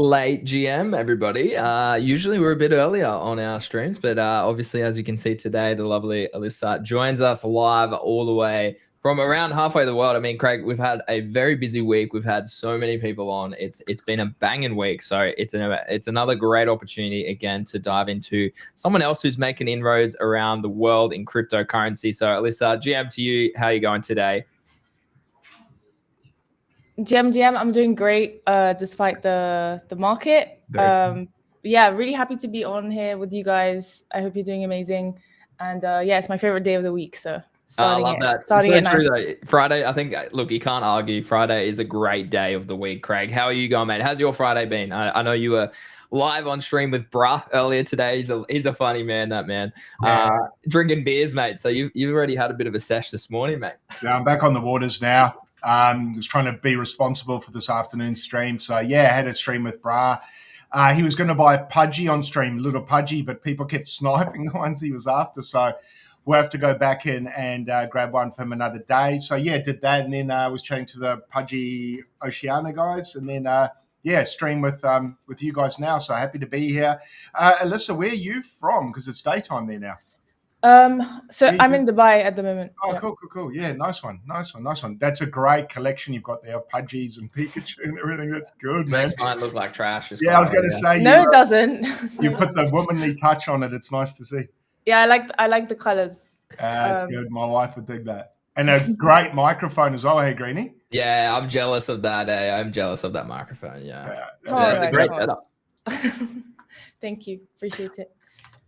late GM, everybody. Usually we're a bit earlier on our streams, but obviously, as you can see today, the lovely Elisa joins us live all the way from around halfway the world. I mean, Craig, we've had a very busy week. We've had so many people on. It's been a banging week, so it's another great opportunity again to dive into someone else who's making inroads around the world in cryptocurrency. So, Elisa, GM to you. How are you going today? GM, I'm doing great despite the market. Yeah, really happy to be on here with you guys. I hope you're doing amazing. And yeah, it's my favorite day of the week. So I love that. Starting so true though. Friday, I think, look, you can't argue. Friday is a great day of the week. Craig, how are you going, mate? How's your Friday been? I know you were live on stream with Bruh earlier today. He's a funny man, that man. Yeah. Drinking beers, mate. So you've already had a bit of a sesh this morning, mate. Yeah, I'm back on the waters now. Was trying to be responsible for this afternoon's stream. So yeah, I had a stream with Bra. He was going to buy Pudgy on stream, little Pudgy, but people kept sniping the ones he was after. So we'll have to go back in and grab one for him another day. So yeah, did that, and then was chatting to the Pudgy Oceania guys, and then yeah, stream with you guys now. So happy to be here. Elisa, where are you from? Because it's daytime there now. So I'm in Dubai at the moment. Oh, yeah. Cool. Yeah, nice one. That's a great collection you've got there of Pudgies and Pikachu and everything. That's good, man. Makes mine look like trash. Yeah, I was going to say. No, it doesn't. You put the womanly touch on it. It's nice to see. Yeah, I like the colors. That's good. My wife would dig that. And a great microphone as well, hey, Greeny? Yeah, I'm jealous of that. I'm jealous of that microphone. Yeah, it's a great setup. Thank you. Appreciate it.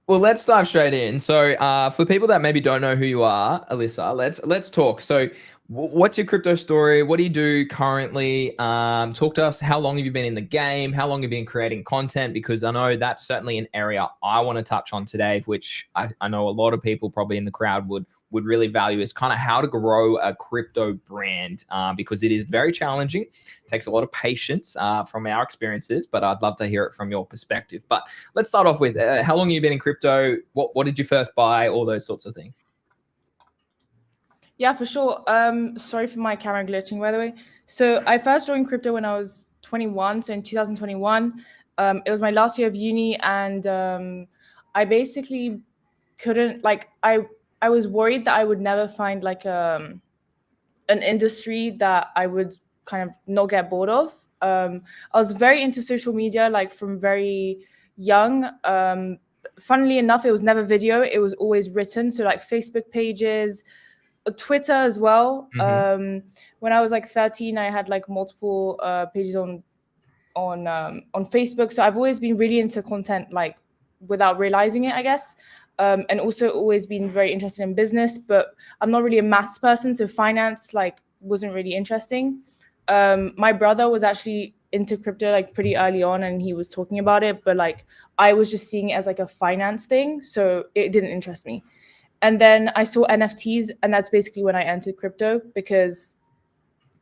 Well, let's dive straight in. So for people that maybe don't know who you are, Elisa, let's talk. So what's your crypto story? What do you do currently? Talk to us. How long have you been in the game? How long have you been creating content? Because I know that's certainly an area I want to touch on today, which I know a lot of people probably in the crowd would really value, is kind of how to grow a crypto brand, because it is very challenging. It takes a lot of patience from our experiences, but I'd love to hear it from your perspective. But let's start off with how long have you been in crypto? What did you first buy? All those sorts of things. Yeah, for sure. Sorry for my camera glitching, by the way. So I first joined crypto when I was 21. So in 2021, it was my last year of uni, and I basically couldn't, like, I was worried that I would never find like an industry that I would kind of not get bored of. I was very into social media, like from very young. Funnily enough, it was never video. It was always written. So like Facebook pages, Twitter as well. Mm-hmm. When I was like 13, I had like multiple pages on Facebook. So I've always been really into content, like without realizing it, I guess. And also always been very interested in business, but I'm not really a maths person, so finance like wasn't really interesting. My brother was actually into crypto like pretty early on, and he was talking about it, but like I was just seeing it as like a finance thing, so it didn't interest me. And then I saw NFTs, and that's basically when I entered crypto, because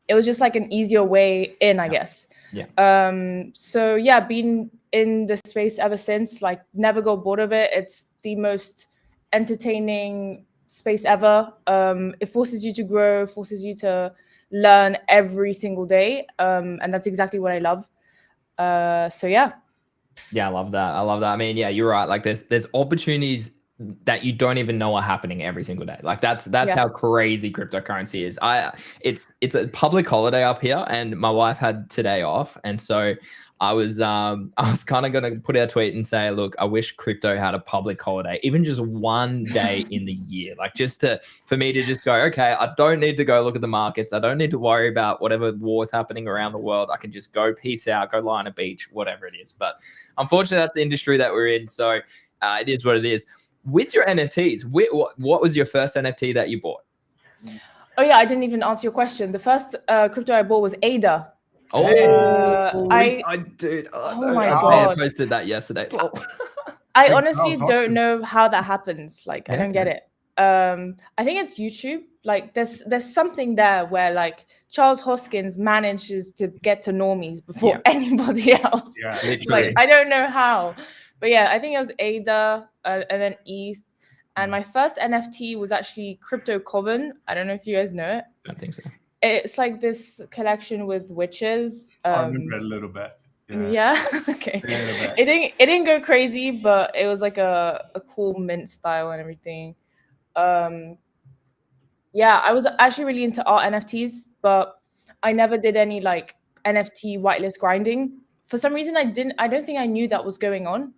it was just like an easier way in, I guess. Yeah. So yeah, been in the space ever since, like never got bored of it. It's the most entertaining space ever. It forces you to grow, forces you to learn every single day. And that's exactly what I love. So yeah. Yeah, I love that. I mean, yeah, you're right. Like there's opportunities that you don't even know are happening every single day. Like that's how crazy cryptocurrency is. It's a public holiday up here, and my wife had today off, and so I was kind of going to put out a tweet and say, look, I wish crypto had a public holiday, even just one day in the year, like for me to just go, okay, I don't need to go look at the markets. I don't need to worry about whatever war's happening around the world. I can just go peace out, go lie on a beach, whatever it is. But unfortunately, that's the industry that we're in. So it is what it is. With your NFTs, what was your first NFT that you bought? Oh yeah, I didn't even answer your question. The first crypto I bought was ADA. Oh, dude! Oh my god! I posted that yesterday. I honestly don't know how that happens. Like, I don't get it. I think it's YouTube. Like, there's something there where like Charles Hoskins manages to get to normies before anybody else. Yeah, literally. Like, I don't know how, but yeah, I think it was ADA and then ETH. And my first NFT was actually Crypto Coven. I don't know if you guys know it. I think so. It's like this collection with witches. I remember it a little bit. Yeah. Okay. Yeah, It didn't go crazy, but it was like a cool mint style and everything. Yeah, I was actually really into art NFTs, but I never did any like NFT whitelist grinding. For some reason, I don't think I knew that was going on,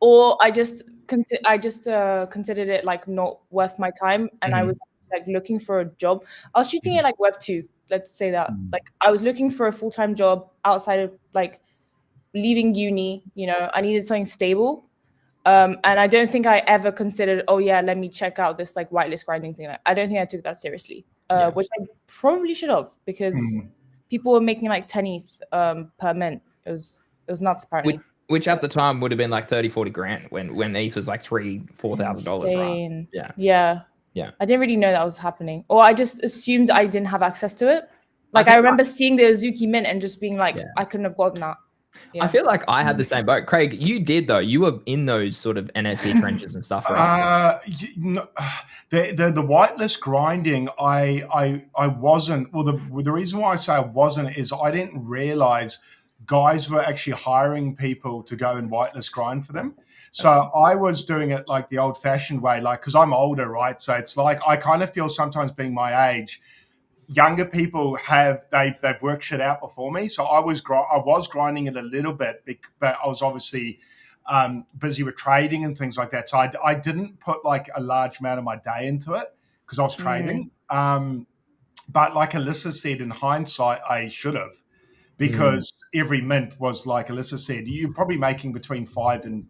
or I just considered it like not worth my time, and I was like looking for a job. I was treating it like Web2. Let's say that. Like I was looking for a full-time job outside of like leaving uni. I needed something stable. And I don't think I ever considered, oh yeah, let me check out this like whitelist grinding thing. I don't think I took that seriously, which I probably should have, because people were making like 10 ETH per mint. It was nuts apparently. Which at the time would have been like 30-40 grand when ETH was like $3,000-$4,000, right? Yeah. I didn't really know that was happening, or I just assumed I didn't have access to it. Like I remember seeing the Azuki mint and just being like, I couldn't have gotten that. Yeah. I feel like I had the same boat. Craig, you did though. You were in those sort of NFT trenches and stuff, right? The whitelist grinding, I wasn't. Well, the reason why I say I wasn't is I didn't realize guys were actually hiring people to go and whitelist grind for them. So I was doing it like the old-fashioned way, like because I'm older, right? So it's like I kind of feel sometimes being my age, younger people they've worked shit out before me. So I was grinding it a little bit, but I was obviously busy with trading and things like that. So I didn't put like a large amount of my day into it because I was trading. But like Elisa said, in hindsight, I should have, because every mint was, like Elisa said, you're probably making between 5 and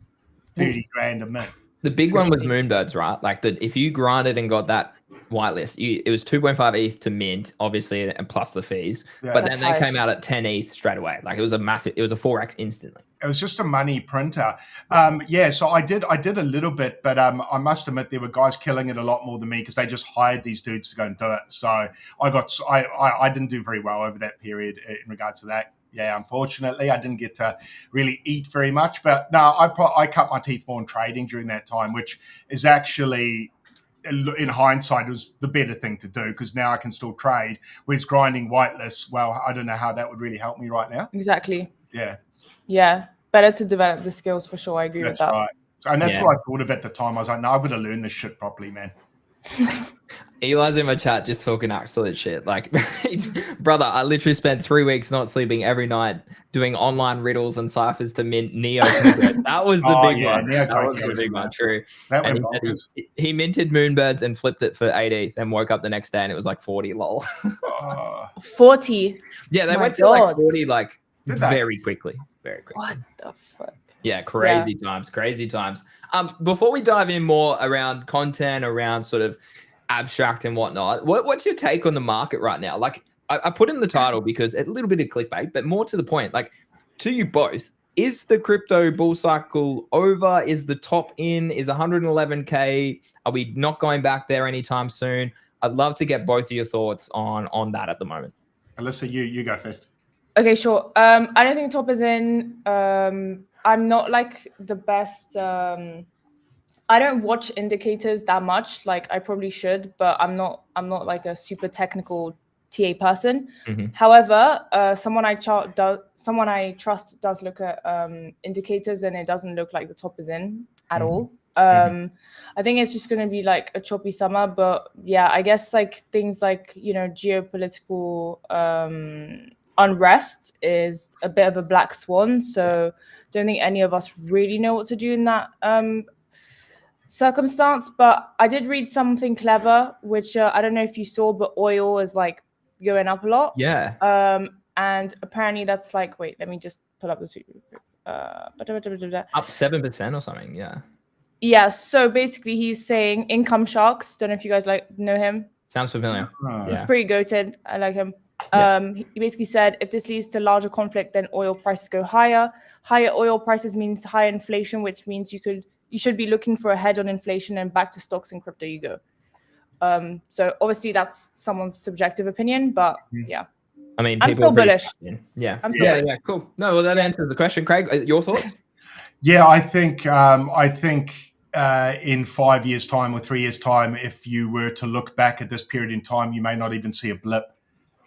30 grand a mint. The big one was Moonbirds, right? Like if you grinded and got that whitelist, it was 2.5 ETH to mint, obviously, and plus the fees. Yeah. But then they came out at 10 ETH straight away. Like it was a 4x instantly. It was just a money printer. So I did a little bit, but I must admit there were guys killing it a lot more than me because they just hired these dudes to go and do it. So I didn't do very well over that period in regards to that. Yeah, unfortunately, I didn't get to really eat very much. But no, I cut my teeth more in trading during that time, which is actually, in hindsight, was the better thing to do because now I can still trade. Whereas grinding whitelists, well, I don't know how that would really help me right now. Exactly. Yeah. Better to develop the skills for sure. I agree with that. That's right. And that's what I thought of at the time. I was like, no, I've got to learn this shit properly, man. Eli's in my chat just talking absolute shit. Like, brother, I literally spent 3 weeks not sleeping every night doing online riddles and ciphers to mint Neo. That was the big one. Neo that was the big one. True. And he minted Moonbirds and flipped it for 8 ETH and woke up the next day and it was like 40. Lol. 40. Yeah, they went to like 40 like very quickly. Very quickly. What the fuck? Yeah, crazy times. Before we dive in more around content, around sort of abstract and whatnot, what's your take on the market right now? Like I put in the title because a little bit of clickbait, but more to the point, like to you both, is the crypto bull cycle over? Is the top in? Is 111K? Are we not going back there anytime soon? I'd love to get both of your thoughts on that at the moment. Alyssa, you go first. Okay, sure. I don't think top is in. I'm not like the best. I don't watch indicators that much. Like I probably should, but I'm not like a super technical TA person. However, someone I trust does look at indicators, and it doesn't look like the top is in at all. I think it's just going to be like a choppy summer, but yeah, I guess like things like, geopolitical unrest is a bit of a black swan. So don't think any of us really know what to do in that circumstance. But I did read something clever, which I don't know if you saw, but oil is like going up a lot. Yeah. And apparently that's like, wait, let me just pull up the tweet. Up 7% or something. Yeah. Yeah. So basically he's saying income sharks. Don't know if you guys know him. Sounds familiar. He's pretty goated. I like him. He basically said, if this leads to larger conflict, then oil prices go higher. Higher oil prices means higher inflation, which means you should be looking for a head on inflation, and back to stocks and crypto you go. So obviously that's someone's subjective opinion, but yeah. I mean, I'm still bullish. Yeah. I'm still bullish. Yeah, cool. No, well, that answers the question. Craig, your thoughts? Yeah, I think in 5 years' time or 3 years' time, if you were to look back at this period in time, you may not even see a blip.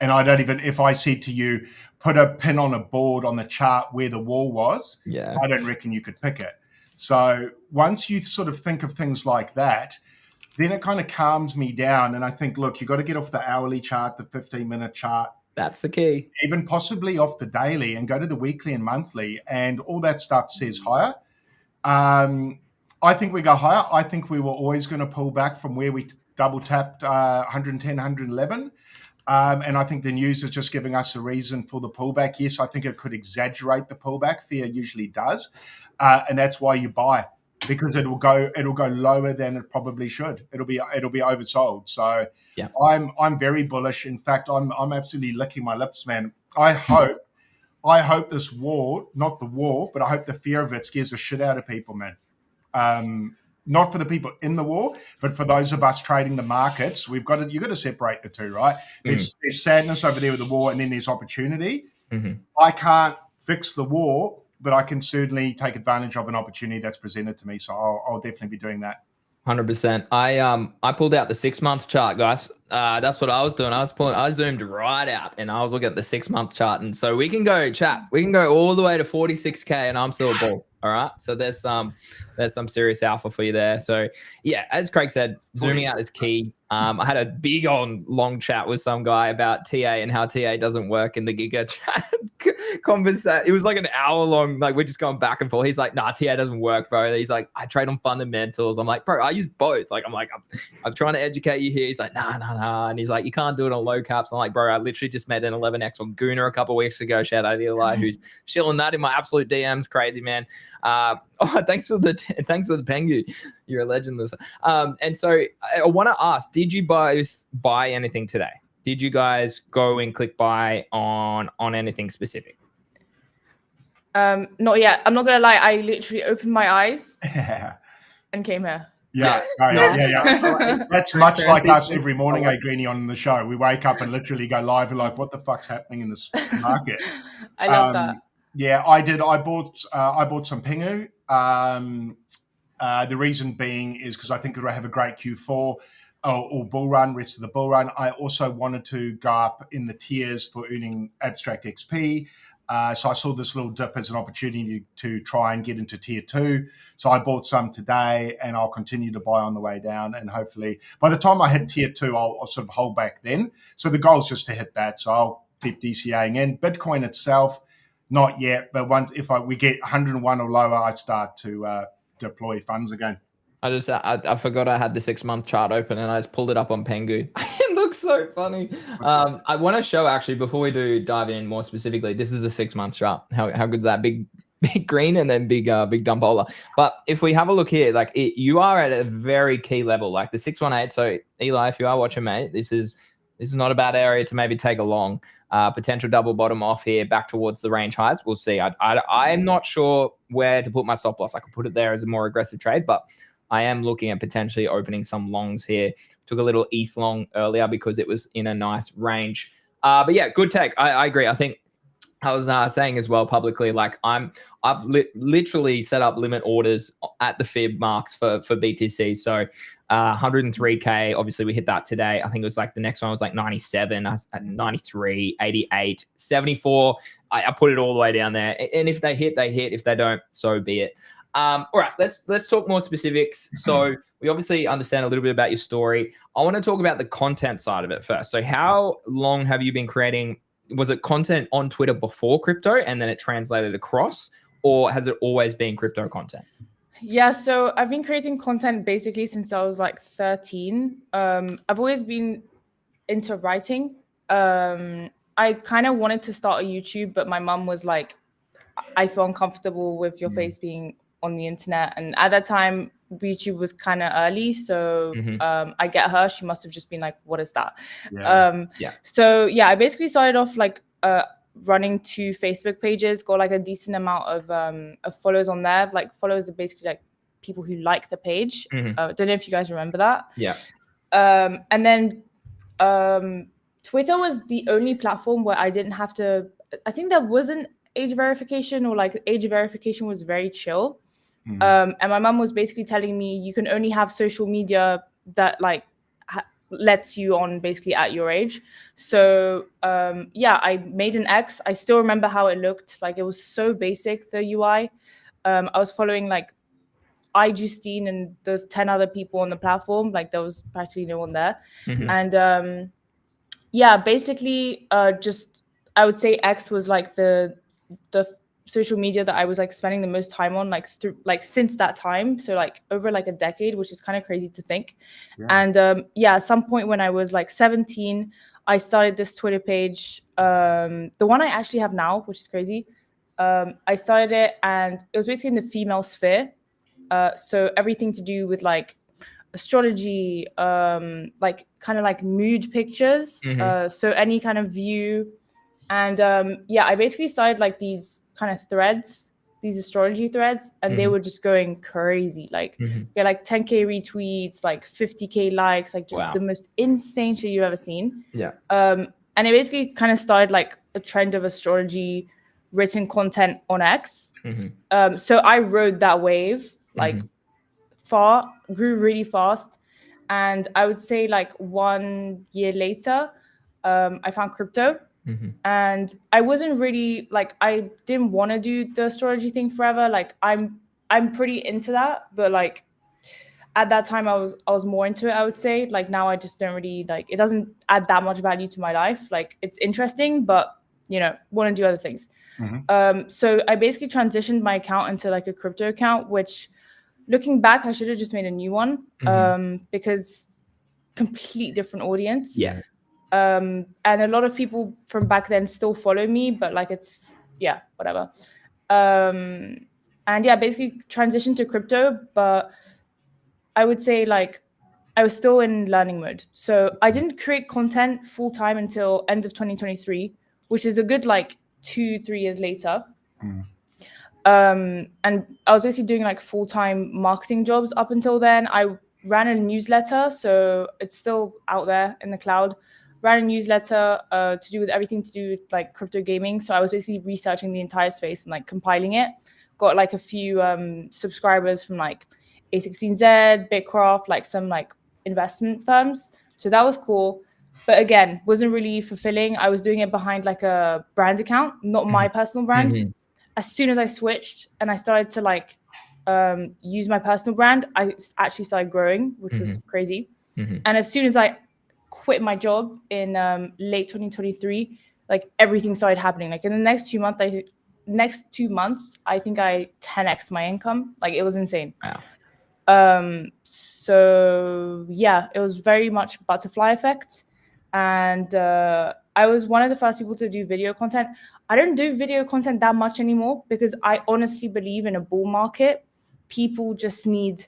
And I don't even, if I said to you, put a pin on a board on the chart where the wall was, I don't reckon you could pick it. So once you sort of think of things like that, then it kind of calms me down. And I think, look, you've got to get off the hourly chart, the 15-minute chart. That's the key. Even possibly off the daily and go to the weekly and monthly, and all that stuff says higher. I think we go higher. I think we were always going to pull back from where we double tapped 110, 111. And I think the news is just giving us a reason for the pullback. Yes, I think it could exaggerate the pullback. Fear usually does. And that's why you buy, because it'll go lower than it probably should. It'll be oversold. So yeah. I'm very bullish. In fact, I'm absolutely licking my lips, man. I hope this war, not the war, but I hope the fear of it scares the shit out of people, man. Not for the people in the war, but for those of us trading the markets. You've got to separate the two, right? There's sadness over there with the war, and then there's opportunity. I can't fix the war, but I can certainly take advantage of an opportunity that's presented to me. So I'll definitely be doing that. 100%. I pulled out the 6-month chart, guys. That's what I was doing. I zoomed right out and I was looking at the 6-month chart. And so we can go all the way to 46K and I'm still a bull. All right. So there's some serious alpha for you there. So yeah, as Craig said, zooming out is key. I had a big long chat with some guy about TA and how TA doesn't work in the Giga chat conversation. It was like an hour long, like we're just going back and forth. He's like, nah, TA doesn't work, bro. He's like, I trade on fundamentals. I'm like, bro, I use both. Like, I'm trying to educate you here. He's like, nah. And he's like, you can't do it on low caps. I'm like, bro, I literally just made an 11X on Gooner a couple of weeks ago. Shout out to Eli, who's shilling that in my absolute DMs. Crazy, man. Thanks for the Pengu. You're a legend. And so I want to ask, did you both buy anything today? Did you guys go and click buy on anything specific? Not yet. I'm not gonna lie. I literally opened my eyes and came here. Yeah. That's much like us every morning, Greeny, on the show. We wake up and literally go live and like, what the fuck's happening in this market? I love that. Yeah, I did. I bought some Pengu. The reason being is because I think it'll have a great Q4 or bull run, rest of the bull run. I also wanted to go up in the tiers for earning abstract XP. So I saw this little dip as an opportunity to try and get into tier 2. So I bought some today and I'll continue to buy on the way down. And hopefully by the time I hit tier 2, I'll sort of hold back then. So the goal is just to hit that. So I'll keep DCAing in. Bitcoin itself, not yet. But if we get 101 or lower, I start to deploy funds again. I forgot I had the 6-month chart open and I just pulled it up on Pengu. It looks so funny. I want to show actually before we do dive in more specifically. This is the 6-month chart. How good is that? Big green and then big dump holder. But if we have a look here, like you are at a very key level, like the 618. So Eli, if you are watching, mate, this is not a bad area to maybe take a long. Potential double bottom off here back towards the range highs. We'll see. I'm not sure where to put my stop loss. I could put it there as a more aggressive trade, but I am looking at potentially opening some longs here. Took a little ETH long earlier because it was in a nice range. But yeah, good take. I agree. I think I was saying as well publicly, like I've literally set up limit orders at the fib marks for BTC. So 103K, obviously we hit that today. I think it was like the next one was like 97, 93, 88, 74. I put it all the way down there. And if they hit, they hit. If they don't, so be it. All right, let's talk more specifics. So we obviously understand a little bit about your story. I want to talk about the content side of it first. So how long have you been creating? Was it content on Twitter before crypto and then it translated across, or has it always been crypto content? Yeah, so I've been creating content basically since I was like 13. I've always been into writing. I kind of wanted to start a YouTube, but my mum was like, I feel uncomfortable with your face being on the internet. And at that time, YouTube was kind of early. So I get her. She must have just been like, what is that? So yeah, I basically started off like running 2 Facebook pages, got like a decent amount of followers on there. Like followers are basically like people who like the page. Don't know if you guys remember that. Yeah. And then Twitter was the only platform where I didn't have to, I think there wasn't age verification, or like age verification was very chill. And my mom was basically telling me you can only have social media that like lets you on basically at your age. So yeah, I made an X. I still remember how it looked. Like, it was so basic, the UI. I was following like Justine and the 10 other people on the platform. Like, there was practically no one there. And yeah, basically just I would say X was like the social media that I was like spending the most time on, like through like since that time. So like over like a decade, which is kind of crazy to think. And yeah, at some point when I was like 17, I started this Twitter page, the one I actually have now, which is crazy. I started it, and it was basically in the female sphere. So everything to do with like astrology, like kind of like mood pictures. So any kind of view. And yeah, I basically started like these kind of threads, these astrology threads, and they were just going crazy. Like, get like 10K retweets, like 50K likes, like just the most insane shit you've ever seen. And it basically kind of started like a trend of astrology written content on X. So I rode that wave like grew really fast. And I would say like 1 year later, I found crypto. And I wasn't really like, I didn't want to do the astrology thing forever. Like, I'm pretty into that, but like at that time I was more into it, I would say. Like, now I just don't really like, it doesn't add that much value to my life. Like, it's interesting, but you know, want to do other things. So I basically transitioned my account into like a crypto account, which, looking back, I should have just made a new one, because complete different audience. And a lot of people from back then still follow me, but like, it's, yeah, whatever. And yeah, basically transitioned to crypto, but I would say like I was still in learning mode. So I didn't create content full time until end of 2023, which is a good like 2-3 years later. And I was basically doing like full-time marketing jobs up until then. I ran a newsletter, so it's still out there in the cloud. Ran a newsletter to do with everything to do with like crypto gaming. So I was basically researching the entire space and like compiling it. Got like a few subscribers from like A16Z, Bitcraft, like some like investment firms. So that was cool. But again, wasn't really fulfilling. I was doing it behind like a brand account, not my personal brand. As soon as I switched and I started to like use my personal brand, I actually started growing, which was crazy. And as soon as I quit my job in late 2023, like everything started happening. Like in the next 2 months, I think I 10x my income. Like, it was insane. So yeah, it was very much butterfly effect. And I was one of the first people to do video content. I don't do video content that much anymore because I honestly believe in a bull market, people just need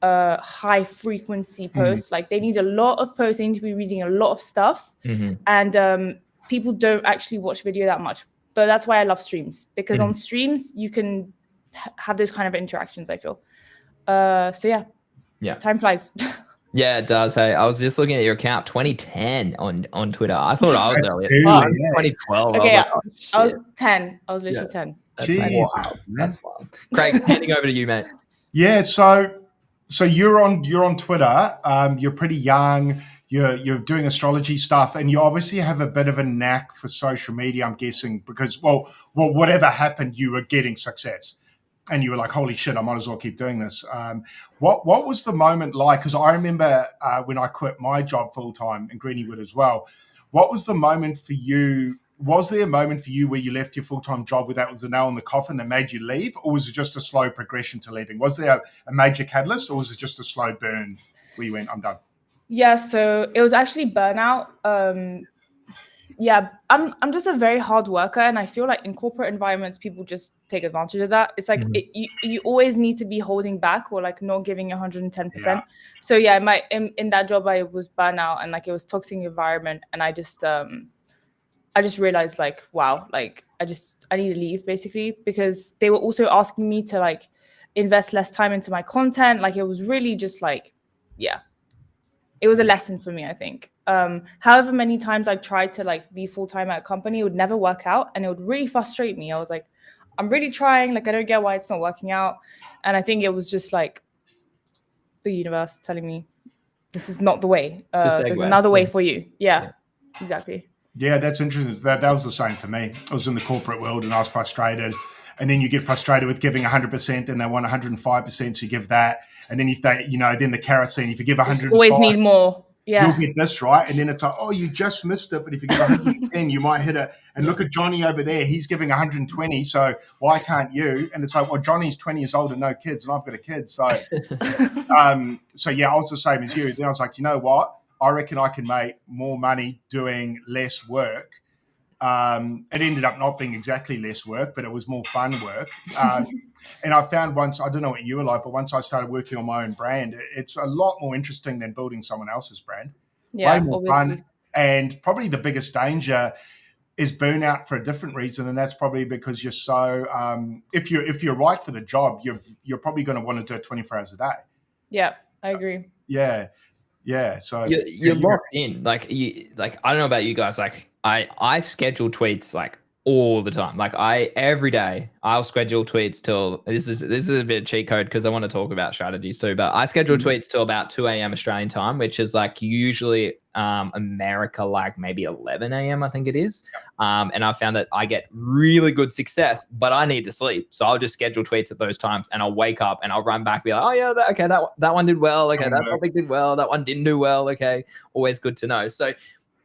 high frequency posts. Like, they need a lot of posts. They need to be reading a lot of stuff. And people don't actually watch video that much. But that's why I love streams, because on streams, you can have those kind of interactions, I feel. So yeah, time flies. Yeah, it does. Hey, I was just looking at your account, 2010 on Twitter. I thought I was early. Early, 2012. Okay, I was, like, oh, shit. I was 10. I was literally 10. That's wild. That's wild. Craig, handing over to you, mate. Yeah, so you're on Twitter. You're pretty young. You're doing astrology stuff, and you obviously have a bit of a knack for social media, I'm guessing, because well, whatever happened, you were getting success. And you were like, holy shit, I might as well keep doing this. What was the moment like? Because I remember when I quit my job full-time, and Greeny would as well. What was the moment for you? Was there a moment for you where you left your full-time job where that was the nail in the coffin that made you leave? Or was it just a slow progression to leaving? Was there a major catalyst, or was it just a slow burn where you went, I'm done? Yeah, so it was actually burnout. Yeah, I'm just a very hard worker, and I feel like in corporate environments, people just take advantage of that. It's like you always need to be holding back or like not giving 110%. So yeah, in that job, I was burnout, and like it was toxic environment, and I just realized like, wow, like I need to leave basically, because they were also asking me to like invest less time into my content. Like, it was really just like, yeah. It was a lesson for me, I think. However many times I tried to like be full-time at a company, it would never work out, and it would really frustrate me. I was like, I'm really trying, like I don't get why it's not working out. And I think it was just like the universe telling me, this is not the way. Just There's segue. another way for you. Yeah, exactly. Yeah, that's interesting. That was the same for me. I was in the corporate world and I was frustrated. And then you get frustrated with giving 100%, and they want 105%, so you give that. And then if they, then the carrot scene, if you give 105, always need more. Yeah, you'll get this, right? And then it's like, oh, you just missed it. But if you give 110, you might hit it. And look at Johnny over there. He's giving 120. So why can't you? And it's like, well, Johnny's 20 years old and no kids, and I've got a kid. So, so yeah, I was the same as you. Then I was like, you know what? I reckon I can make more money doing less work. It ended up not being exactly less work, but it was more fun work. And I found once, I don't know what you were like, but once I started working on my own brand, it's a lot more interesting than building someone else's brand. Yeah, way more fun. And probably the biggest danger is burnout for a different reason, and that's probably because you're so. If you're right for the job, you're probably going to want to do it 24 hours a day. Yeah, I agree. Yeah. So you're locked in. Like I don't know about you guys. Like I schedule tweets like all the time. Like every day I'll schedule tweets till this is a bit of cheat code because I want to talk about strategies too. But I schedule tweets till about 2 a.m. Australian time, which is like usually America, like maybe 11 a.m. I think it is. And I found that I get really good success, but I need to sleep. So I'll just schedule tweets at those times, and I'll wake up and I'll run back, be like, oh yeah, that one did well. Okay, that topic did well. That one didn't do well. Okay, always good to know. So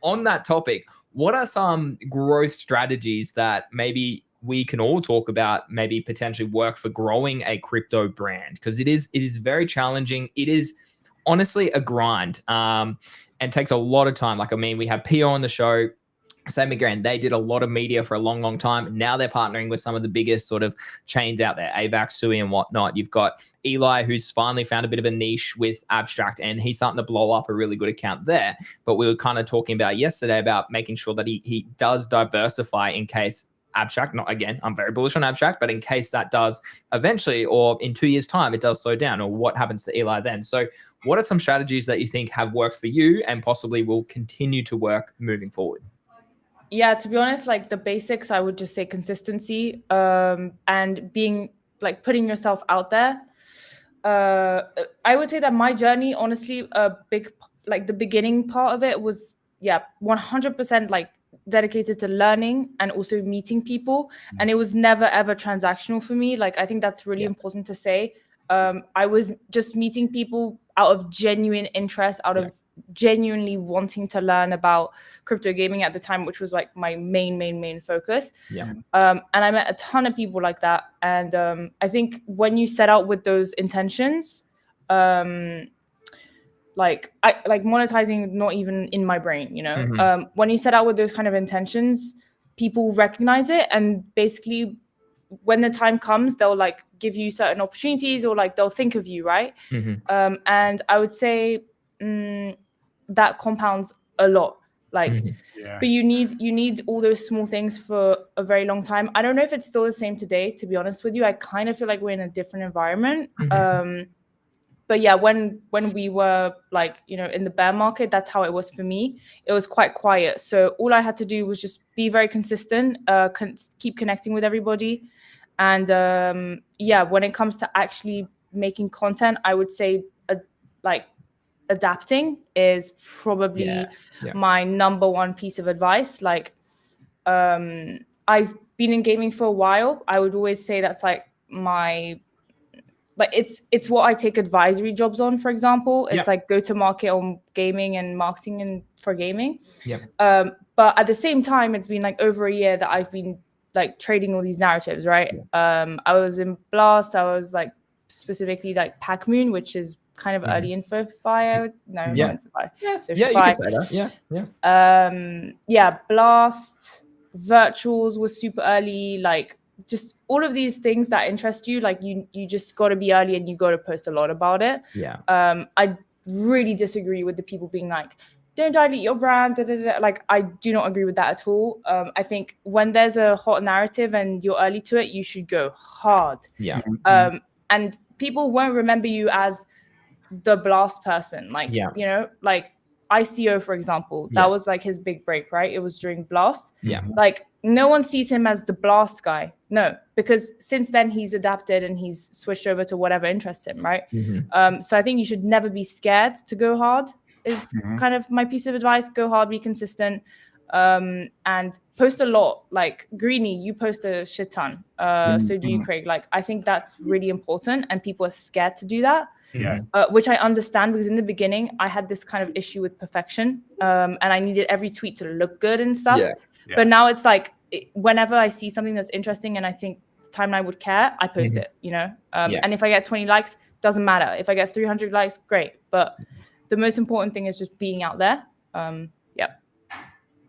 on that topic, what are some growth strategies that maybe we can all talk about, maybe potentially work for growing a crypto brand? Because it is very challenging. It is honestly a grind, and takes a lot of time. Like, I mean, we have Pio on the show, same again, they did a lot of media for a long, long time. Now they're partnering with some of the biggest sort of chains out there, AVAX, Sui, and whatnot. You've got Eli, who's finally found a bit of a niche with Abstract, and he's starting to blow up a really good account there. But we were kind of talking about yesterday about making sure that he does diversify in case Abstract, not again, I'm very bullish on Abstract, but in case that does eventually, or in 2 years' time, it does slow down, or what happens to Eli then? So what are some strategies that you think have worked for you and possibly will continue to work moving forward? Yeah, to be honest, like the basics, I would just say consistency, and being like putting yourself out there. I would say that my journey, honestly, the beginning part of it was 100% like dedicated to learning and also meeting people, and it was never ever transactional for me. Like, I think that's really important to say. I was just meeting people out of genuine interest, out of genuinely wanting to learn about crypto gaming at the time, which was like my main focus. And I met a ton of people like that, and I think when you set out with those intentions, like monetizing, not even in my brain, when you set out with those kind of intentions, people recognize it, and basically when the time comes, they'll like give you certain opportunities, or like they'll think of you, right? And I would say that compounds a lot, like but you need all those small things for a very long time. I don't know if it's still the same today, to be honest with you. I kind of feel like we're in a different environment. But yeah, when we were like, in the bear market, that's how it was for me. It was quite quiet. So all I had to do was just be very consistent, keep connecting with everybody. And when it comes to actually making content, I would say adapting is probably my number one piece of advice. Like, I've been in gaming for a while. I would always say that's like it's what I take advisory jobs on, for example. It's like go to market on gaming and marketing and for gaming. But at the same time, it's been like over a year that I've been like trading all these narratives, right? I was in Blast. I was like specifically like Pac Moon, which is kind of early info fi. Not info fi. So you can say that. Blast, Virtuals was super early. Like, just all of these things that interest you, like you just got to be early, and you got to post a lot about it. I really disagree with the people being like, don't dilute your brand, like, I do not agree with that at all. I think when there's a hot narrative and you're early to it, you should go hard. And people won't remember you as the Blast person, like like ICO, for example, that was like his big break, right? It was during Blast. Yeah. Like no one sees him as the Blast guy. No, because since then he's adapted and he's switched over to whatever interests him, right? So I think you should never be scared to go hard is kind of my piece of advice. Go hard, be consistent, and post a lot. Like Greeny, you post a shit ton. So do you, Craig. Like I think that's really important, and people are scared to do that. Yeah. Which I understand, because in the beginning I had this kind of issue with perfection, and I needed every tweet to look good and stuff. But now it's like whenever I see something that's interesting and I think the timeline would care, I post it, you know. And if I get 20 likes, doesn't matter. If I get 300 likes, great. But the most important thing is just being out there.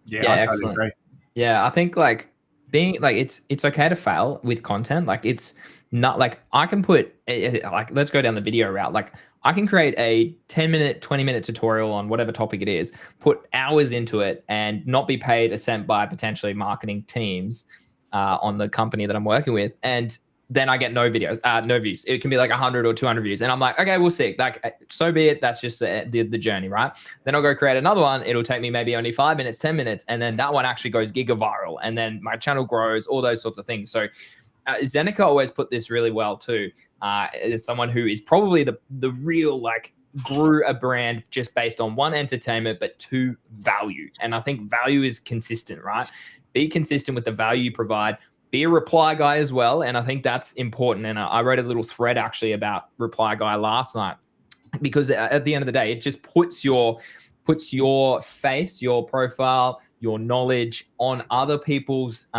Yeah, I totally agree. Yeah, I think like being like it's okay to fail with content. Like it's not like I can put like, let's go down the video route. Like I can create a 10-minute, 20-minute tutorial on whatever topic it is, put hours into it, and not be paid a cent by potentially marketing teams on the company that I'm working with. And then I get no videos, no views. It can be like 100 or 200 views. And I'm like, okay, we'll see. Like, so be it. That's just the journey, right? Then I'll go create another one. It'll take me maybe only 5 minutes, 10 minutes. And then that one actually goes giga viral. And then my channel grows, all those sorts of things. So Zeneca always put this really well too. As someone who is probably the real, like, grew a brand just based on one, entertainment, but two, value. And I think value is consistent, right? Be consistent with the value you provide. Be a reply guy as well. And I think that's important. And I wrote a little thread actually about reply guy last night, because at the end of the day, it just puts your face, your profile, your knowledge on other people's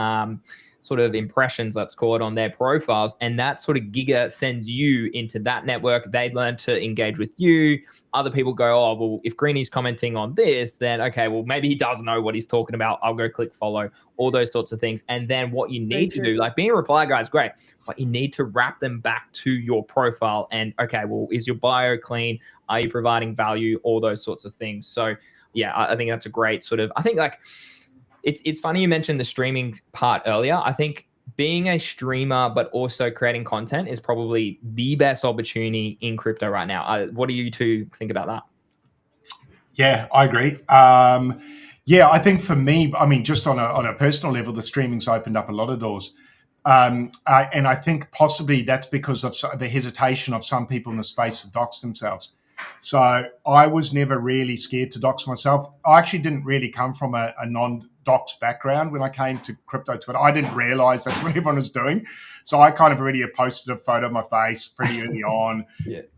sort of impressions, let's call it, on their profiles. And that sort of giga sends you into that network. They learn to engage with you. Other people go, oh, well, if Greeny's commenting on this, then okay, well, maybe he does know what he's talking about. I'll go click follow, all those sorts of things. And then what you need to do, like being a reply guy is great, but you need to wrap them back to your profile. And okay, well, is your bio clean? Are you providing value? All those sorts of things. So yeah, I think that's a great sort of, I think like, it's funny you mentioned the streaming part earlier. I think being a streamer but also creating content is probably the best opportunity in crypto right now. What do you two think about that? Yeah, I agree. Yeah, I think for me, I mean, just on a personal level, the streaming's opened up a lot of doors. And I think possibly that's because of the hesitation of some people in the space to dox themselves. So I was never really scared to dox myself. I actually didn't really come from a non-dox background when I came to crypto Twitter. I didn't realize that's what everyone was doing. So I kind of already posted a photo of my face pretty early on.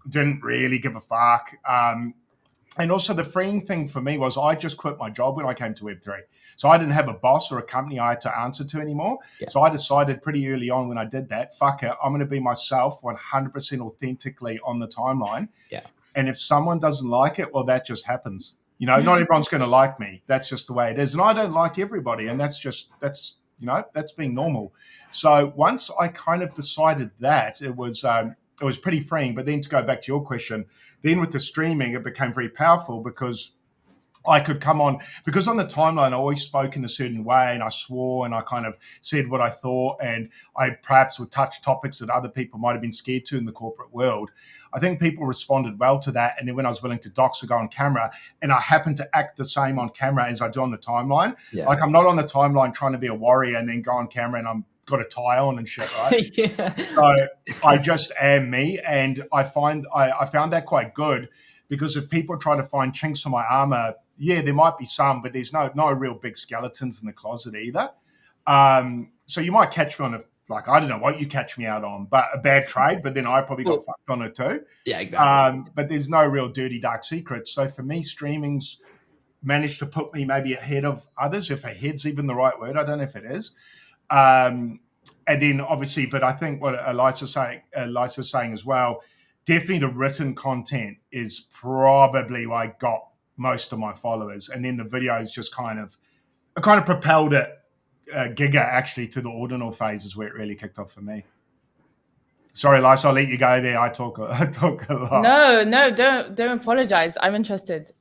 Didn't really give a fuck. And also the freeing thing for me was I just quit my job when I came to Web3. So I didn't have a boss or a company I had to answer to anymore. So I decided pretty early on when I did that, fuck it, I'm going to be myself 100% authentically on the timeline. And if someone doesn't like it, well, that just happens. You know, not everyone's going to like me. That's just the way it is. And I don't like everybody. And that's being normal. So once I kind of decided that, it was pretty freeing. But then to go back to your question, then with the streaming, it became very powerful because I could come on, because on the timeline, I always spoke in a certain way and I swore and I kind of said what I thought, and I perhaps would touch topics that other people might have been scared to in the corporate world. I think people responded well to that. And then when I was willing to dox or go on camera, and I happened to act the same on camera as I do on the timeline, like I'm not on the timeline trying to be a warrior and then go on camera and I'm got a tie on and shit, right? So I just am me. And I found that quite good, because if people try to find chinks in my armor, yeah, there might be some, but there's no real big skeletons in the closet either. So you might catch me on I don't know what you catch me out on, but a bad trade, but then I probably got fucked on it too. Yeah, exactly. But there's no real dirty, dark secrets. So for me, streaming's managed to put me maybe ahead of others, if ahead's even the right word. I don't know if it is. And then obviously, but I think what Elisa's saying as well, definitely the written content is probably where I got most of my followers. And then the videos just kind of propelled it giga actually to the ordinal phase is where it really kicked off for me. Sorry, Elisa, I'll let you go there. I talk a lot. No, don't apologize. I'm interested.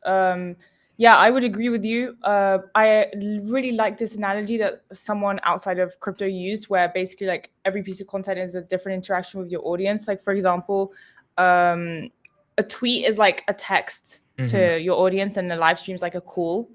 Yeah, I would agree with you. I really like this analogy that someone outside of crypto used, where basically like every piece of content is a different interaction with your audience. Like for example, a tweet is like a text to your audience, and the live streams like a call.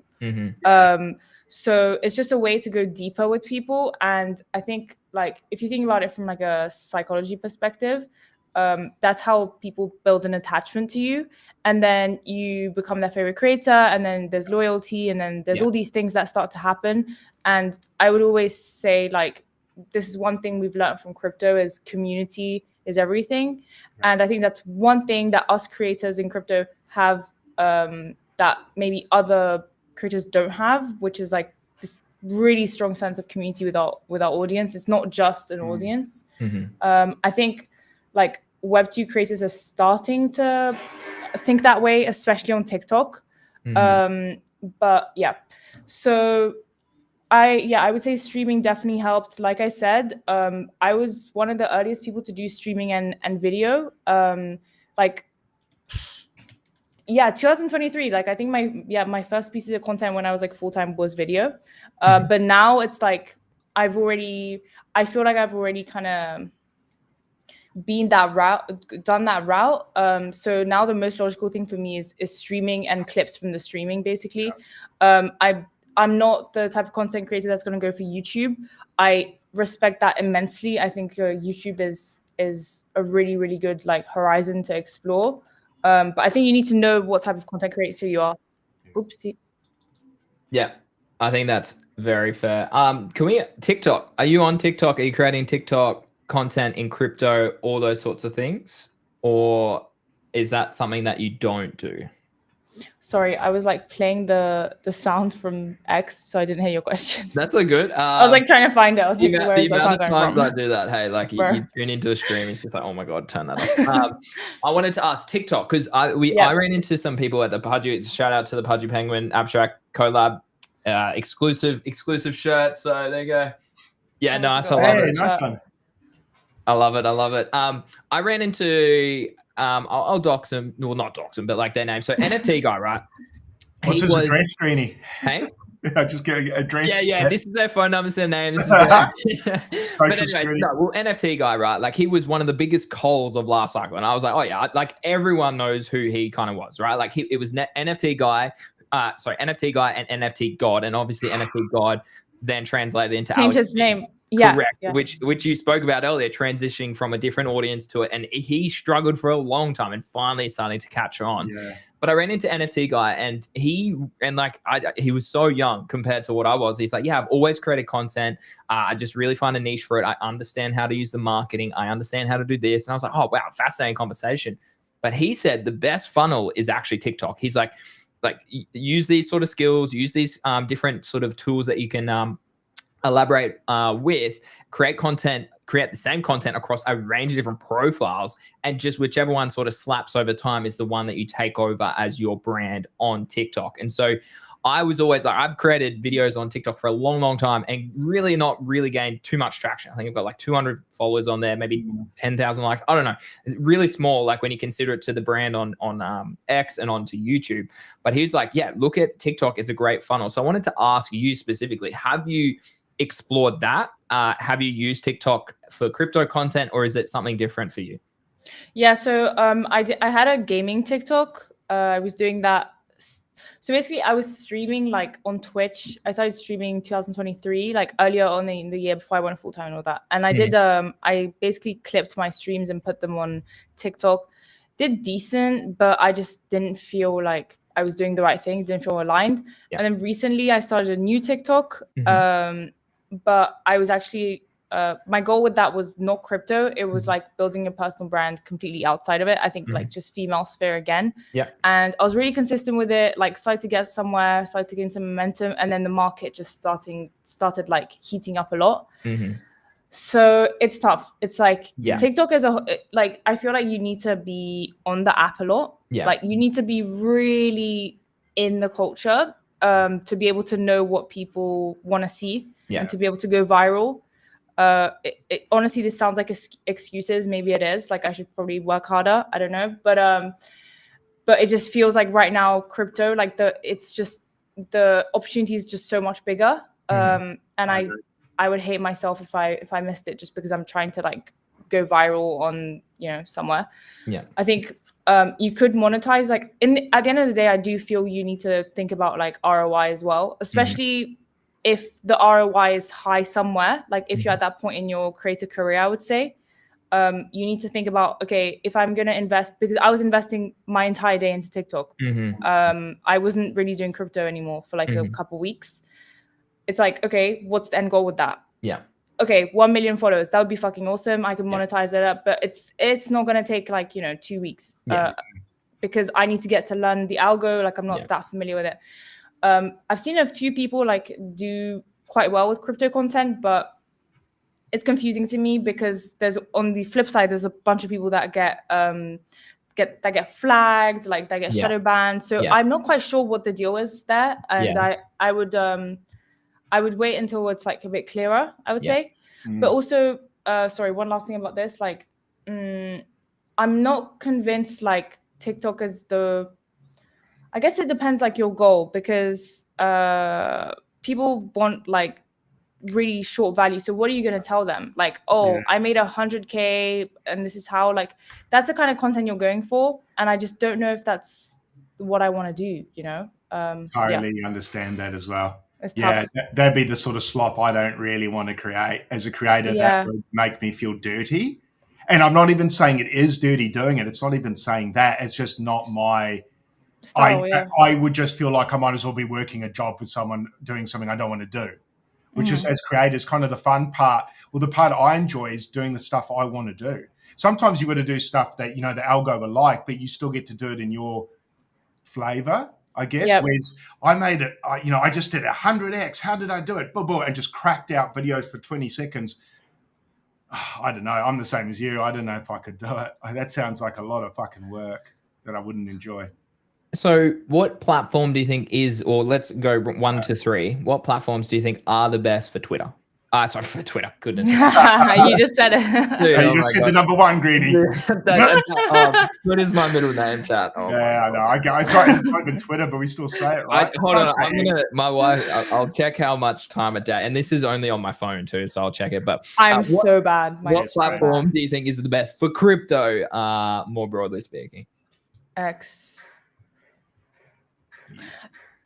So it's just a way to go deeper with people. And I think, like, if you think about it from like a psychology perspective, that's how people build an attachment to you, and then you become their favorite creator, and then there's loyalty, and then there's all these things that start to happen. And I would always say, like, this is one thing we've learned from crypto is community is everything. And I think that's one thing that us creators in crypto have, that maybe other creators don't have, which is like this really strong sense of community with our audience. It's not just an audience. I think like Web2 creators are starting to think that way, especially on TikTok. But yeah, so I would say streaming definitely helped. Like I said, I was one of the earliest people to do streaming and video. 2023. Like, I think my first pieces of content when I was like full-time was video. But now it's like I feel like I've already kind of done that route. So now the most logical thing for me is streaming and clips from the streaming, basically. I'm not the type of content creator that's going to go for YouTube. I respect that immensely. I think YouTube is a really, really good like horizon to explore. But I think you need to know what type of content creator you are. Oopsie. Yeah, I think that's very fair. TikTok? Are you on TikTok? Are you creating TikTok content in crypto, all those sorts of things? Or is that something that you don't do? Sorry, I was like playing the sound from X, so I didn't hear your question. That's so good. I was like trying to find it. I was like, where is that sound coming from? The amount of times I do that, hey, like you tune into a stream, it's just like, oh my God, turn that off. I wanted to ask TikTok, because I ran into some people at the Pudgy, shout out to the Pudgy Penguin Abstract collab, exclusive shirt. So there you go. Yeah, nice. I love it. Nice one. I love it. I ran into I'll dox him. Well, not dox him, but like their name. So NFT guy, right? What's his address, Greeny? Hey? I just get an address. Yeah. This is their phone number, their name. This is their But anyways, NFT guy, right? Like, he was one of the biggest calls of last cycle. And I was like, oh yeah, like everyone knows who he kind of was, right? Like it was NFT guy and NFT God. And obviously NFT God then translated into change his name. Correct. Yeah. Which you spoke about earlier, transitioning from a different audience to it. And he struggled for a long time and finally starting to catch on. Yeah. But I ran into NFT guy, and he was so young compared to what I was. He's like, yeah, I've always created content. I just really find a niche for it. I understand how to use the marketing. I understand how to do this. And I was like, oh, wow, fascinating conversation. But he said the best funnel is actually TikTok. He's like use these sort of skills, use these different sort of tools that you can elaborate with, create the same content across a range of different profiles, and just whichever one sort of slaps over time is the one that you take over as your brand on TikTok. And so I was always like, I've created videos on TikTok for a long, long time and really not really gained too much traction. I think I've got like 200 followers on there, maybe 10,000 likes. I don't know. It's really small, like when you consider it to the brand on X and onto YouTube. But he's like, yeah, look at TikTok. It's a great funnel. So I wanted to ask you specifically, have you explored that? Have you used TikTok for crypto content, or is it something different for you? Yeah, so I had a gaming TikTok. I was doing that. So basically, I was streaming like on Twitch. I started streaming 2023, like earlier on in the year before I went full time and all that. And I did. I basically clipped my streams and put them on TikTok. Did decent, but I just didn't feel like I was doing the right thing. Didn't feel aligned. Yeah. And then recently, I started a new TikTok. But I was actually my goal with that was not crypto. It was like building a personal brand completely outside of it. I think like just female sphere again. Yeah. And I was really consistent with it, like started to get somewhere, started to gain some momentum. And then the market just started like heating up a lot. So it's tough. It's like TikTok is like, I feel like you need to be on the app a lot. Yeah. Like you need to be really in the culture to be able to know what people want to see and to be able to go viral. Honestly, this sounds like excuses. Maybe it is. Like I should probably work harder. I don't know. But it just feels like right now crypto, like the opportunity is just so much bigger. And I would hate myself if I missed it just because I'm trying to like go viral on, somewhere. Yeah. I think you could monetize. Like at the end of the day, I do feel you need to think about like ROI as well, especially if the ROI is high somewhere. Like if you're at that point in your creator career, I would say. You need to think about, okay, if I'm going to invest, because I was investing my entire day into TikTok. I wasn't really doing crypto anymore for like a couple weeks. It's like, okay, what's the end goal with that? Yeah. Okay, 1 million followers. That would be fucking awesome. I can monetize it up, but it's not going to take like, 2 weeks because I need to get to learn the algo. Like I'm not that familiar with it. I've seen a few people like do quite well with crypto content, but it's confusing to me because there's on the flip side, there's a bunch of people that get flagged, like that get shadow banned. So I'm not quite sure what the deal is there, and I would wait until it's like a bit clearer, I would say. But also, sorry, one last thing about this, like I'm not convinced like TikTok is I guess it depends like your goal, because people want like really short value. So what are you going to tell them? Like, I made 100K and this is how, like, that's the kind of content you're going for. And I just don't know if that's what I want to do, Totally understand that as well. It's tough. That'd be the sort of slop I don't really want to create as a creator. That would make me feel dirty. And I'm not even saying it is dirty doing it. It's not even saying that. It's just not my style. I would just feel like I might as well be working a job with someone doing something I don't want to do. Which is, as creators, kind of the fun part, or the part I enjoy is doing the stuff I want to do. Sometimes you've got to do stuff that, the algo will like, but you still get to do it in your flavor, I guess. Whereas I made it, I just did 100X. How did I do it? Boom, boom, and just cracked out videos for 20 seconds. I don't know. I'm the same as you. I don't know if I could do it. That sounds like a lot of fucking work that I wouldn't enjoy. So what platform do you think is, or let's go 1 to 3, what platforms do you think are the best for Twitter? Sorry, for Twitter. Goodness. You just said it. Dude, you just said the number one, Greeny. Twitter's my middle name, chat. I know. It's not even Twitter, but we still say it, right? Hold on. My wife, I'll check how much time a day, and this is only on my phone too, so I'll check it. But I'm so bad. What platform do you think is the best for crypto, more broadly speaking? X.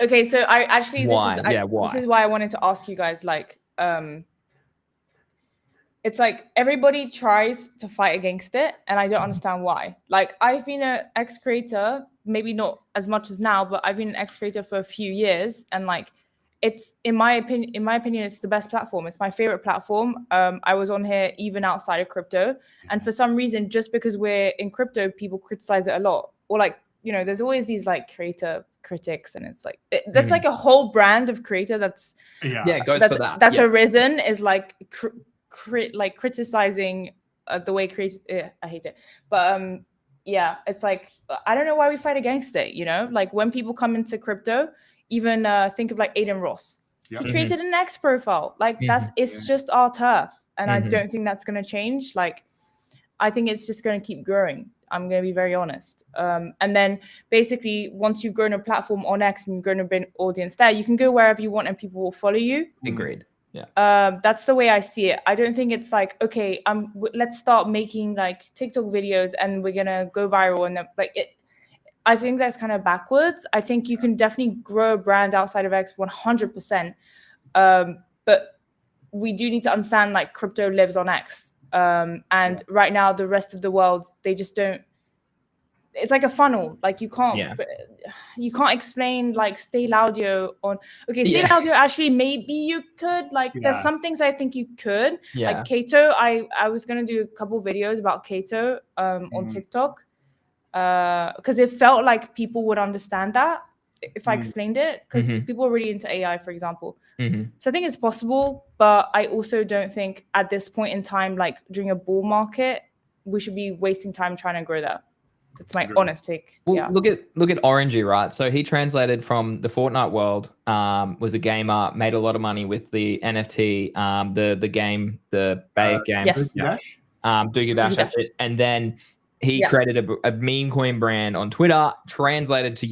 Okay, so I actually why? This is why I wanted to ask you guys, like, it's like everybody tries to fight against it, and I don't understand why. Like, I've been an X creator, maybe not as much as now, but I've been an X creator for a few years, and like, it's in my opinion, it's the best platform. It's my favorite platform. I was on here even outside of crypto, and for some reason, just because we're in crypto, people criticize it a lot, or like, there's always these like creator critics, and it's like that's like a whole brand of creator that's it goes for that. That's arisen is like criticizing the way I hate it, but it's like I don't know why we fight against it. Like when people come into crypto, even think of like Aiden Ross. He created an X profile. Like it's just our turf, and I don't think that's going to change. Like I think it's just going to keep growing. I'm going to be very honest. And then basically, once you've grown a platform on X and you've grown a big audience there, you can go wherever you want and people will follow you. Agreed. Yeah. That's the way I see it. I don't think it's like, okay, let's start making like TikTok videos and we're going to go viral. And I think that's kind of backwards. I think you can definitely grow a brand outside of X 100%. But we do need to understand like crypto lives on X. And right now the rest of the world, they just don't. It's like a funnel. Like you can't explain like Stay Laudio on. Okay, Stay Laudio actually maybe you could. Like there's some things I think you could. Like Kato, I was gonna do a couple videos about Kato on TikTok because it felt like people would understand that if I explained it, because people are really into AI, for example. So I think it's possible, but I also don't think at this point in time, like during a bull market, we should be wasting time trying to grow that. That's my honest take. Well, look at Orangey, right? So he translated from the Fortnite world, was a gamer, made a lot of money with the NFT, the game, the Bay game. Yes. Doogie Dash, that's it. And then he created a Memecoin brand on Twitter, translated to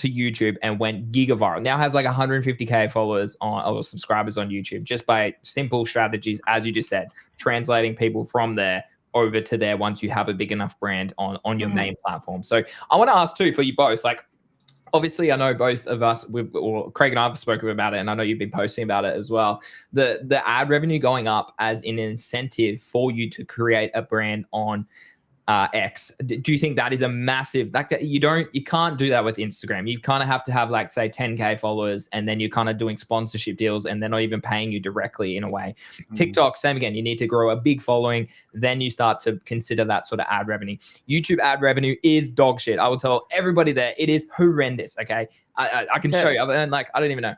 YouTube, and went giga-viral. Now has like 150K followers or subscribers on YouTube, just by simple strategies, as you just said, translating people from there over to there once you have a big enough brand on your main platform. So I want to ask too, for you both, like, obviously I know both of us, or Craig and I have spoken about it, and I know you've been posting about it as well. The ad revenue going up as an incentive for you to create a brand on X. Do you think that is a massive, like, you can't do that with Instagram? You kind of have to have, like, say 10K followers, and then you're kind of doing sponsorship deals, and they're not even paying you directly in a way. TikTok, same again. You need to grow a big following, then you start to consider that sort of ad revenue. YouTube ad revenue is dog shit. I will tell everybody there, it is horrendous. Okay, I can show you. I've earned, like, I don't even know,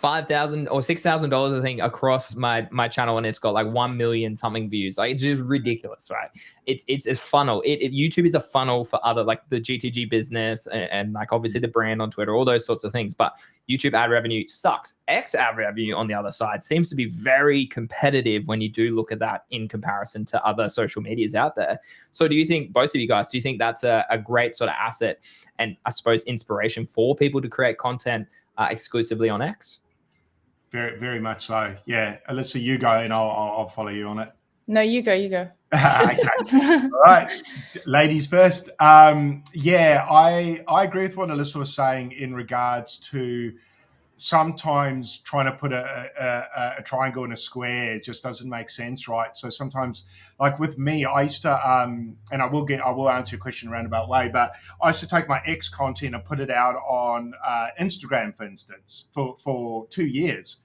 $5,000 or $6,000, I think, across my channel, and it's got like 1 million something views. Like, it's just ridiculous, right? It's a funnel. YouTube is a funnel for other, like, the GTG business and like obviously the brand on Twitter, all those sorts of things. But YouTube ad revenue sucks. X ad revenue, on the other side, seems to be very competitive when you do look at that in comparison to other social medias out there. So do you think, both of you guys, do you think that's a great sort of asset and, I suppose, inspiration for people to create content exclusively on X? Very, very much so. Yeah, Elisa, you go, and I'll follow you on it. No, you go. Okay. All right, ladies first. Yeah, I agree with what Elisa was saying in regards to sometimes trying to put a triangle in a square just doesn't make sense, right? So sometimes, like with me, I used to, and I will answer your question in a roundabout way, but I used to take my X content and put it out on Instagram, for instance, for 2 years.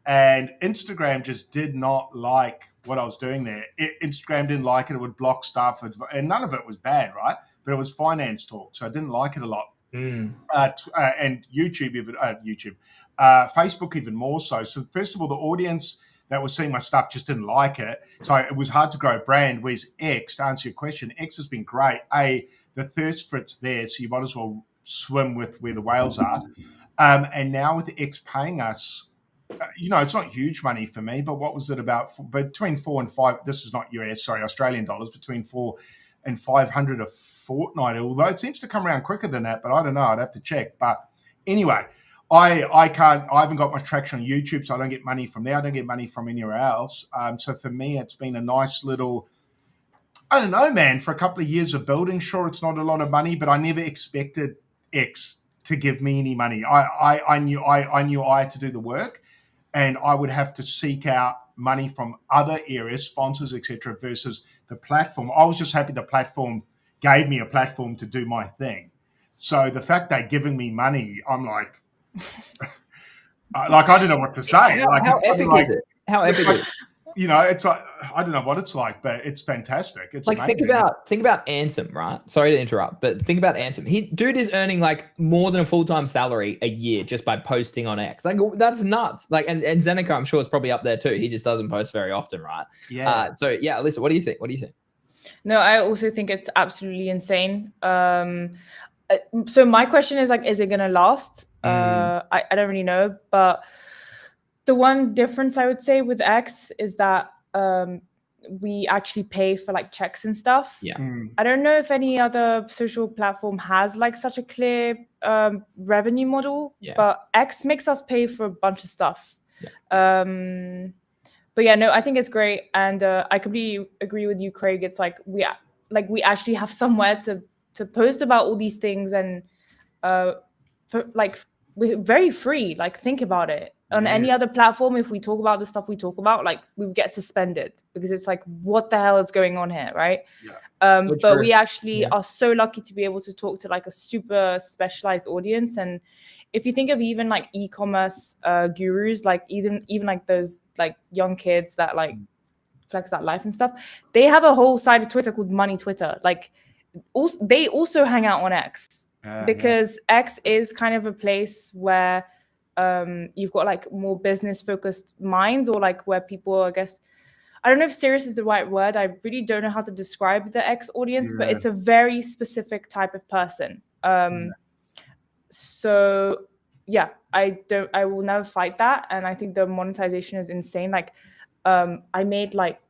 And Instagram just did not like what I was doing there. Instagram didn't like it. It would block stuff. And none of it was bad, right? But it was finance talk. So I didn't like it a lot. And YouTube, Facebook even more so. So first of all, the audience that was seeing my stuff just didn't like it. So it was hard to grow a brand. Whereas X, to answer your question, X has been great. The thirst for it's there. So you might as well swim with where the whales are. And now with X paying us, it's not huge money for me, but what was it about? Between 4 and 5, this is not US, sorry, Australian dollars, between 4 and 500 a fortnight, although it seems to come around quicker than that, but I don't know, I'd have to check. But anyway, I haven't got much traction on YouTube, so I don't get money from there. I don't get money from anywhere else. So for me, it's been a nice little, I don't know, man, for a couple of years of building. Sure, it's not a lot of money, but I never expected X to give me any money. I knew I had to do the work, and I would have to seek out money from other areas, sponsors, etc., versus the platform. I was just happy the platform gave me a platform to do my thing. So the fact they're giving me money, I'm like, I don't know what to say. How epic is it? How epic is it? It's like, I don't know what it's like, but it's fantastic. It's like, amazing. think about Anthem, right? Sorry to interrupt, but think about Anthem. Dude is earning like more than a full-time salary a year just by posting on X. Like, that's nuts. Like, and Zeneca, I'm sure, is probably up there too. He just doesn't post very often, right? Yeah. So yeah, Elisa, what do you think? No, I also think it's absolutely insane. So my question is, like, is it gonna last? I don't really know, but the one difference I would say with X is that we actually pay for like checks and stuff. Yeah. I don't know if any other social platform has like such a clear revenue model, but X makes us pay for a bunch of stuff. Yeah. But yeah, no, I think it's great, and I completely agree with you, Craig. It's like we actually have somewhere to post about all these things, and we're very free. Like, think about it. On any other platform, if we talk about the stuff we talk about, like, we would get suspended because it's like, what the hell is going on here, right? Yeah. But we actually are so lucky to be able to talk to like a super specialized audience. And if you think of even like e-commerce gurus, like even like those like young kids that like flex that life and stuff, they have a whole side of Twitter called Money Twitter. Like, they also hang out on X because X is kind of a place where you've got like more business focused minds, or like where people, I guess, I don't know if serious is the right word. I really don't know how to describe the X audience, but it's a very specific type of person. So yeah, I will never fight that. And I think the monetization is insane. Like, I made like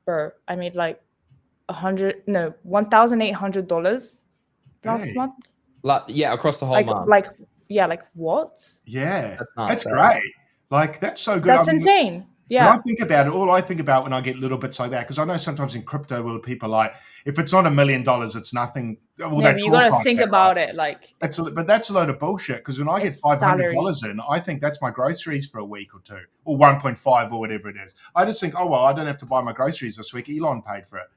$1,800 last month. Yeah, across the whole month. Like what? Yeah, that's great. Like, that's so good. That's insane. Yeah. When I think about it, all I think about when I get little bits like that, because I know sometimes in crypto world, people are like, if it's not $1 million, it's nothing. Well, Yeah, but you got to think about it. Like, but that's a load of bullshit. Because when I get $500 salary. in, I think that's my groceries for a week or two, or 1.5 or whatever it is. I just think, oh, well, I don't have to buy my groceries this week. Elon paid for it.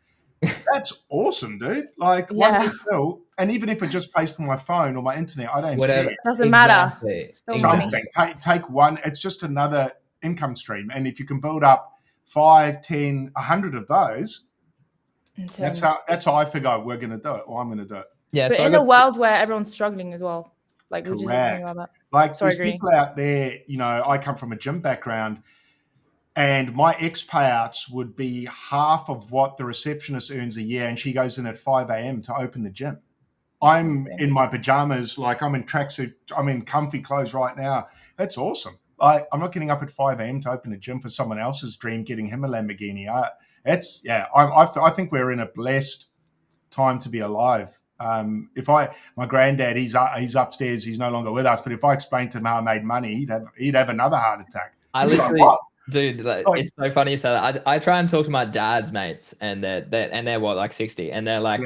That's awesome, dude. Like, one less bill. And even if it just pays for my phone or my internet, I don't care. Doesn't matter. Still something. Take one. It's just another income stream. And if you can build up 5, 10, 100 of those, that's how I figure we're going to do it, or I'm going to do it. Yeah, but so in a world where everyone's struggling as well, like, would you think about that? Like, there's people out there, you know, I come from a gym background, and my ex payouts would be half of what the receptionist earns a year, and she goes in at 5 a.m. to open the gym. I'm in my pajamas, like I'm in tracksuit, I'm in comfy clothes right now. That's awesome. I'm not getting up at 5 a.m. to open a gym for someone else's dream, getting him a Lamborghini. I think we're in a blessed time to be alive. My granddad, he's upstairs, he's no longer with us. But if I explained to him how I made money, he'd have another heart attack. I literally, dude, it's so funny you say that. I try and talk to my dad's mates, and they're what, like 60, and they're like,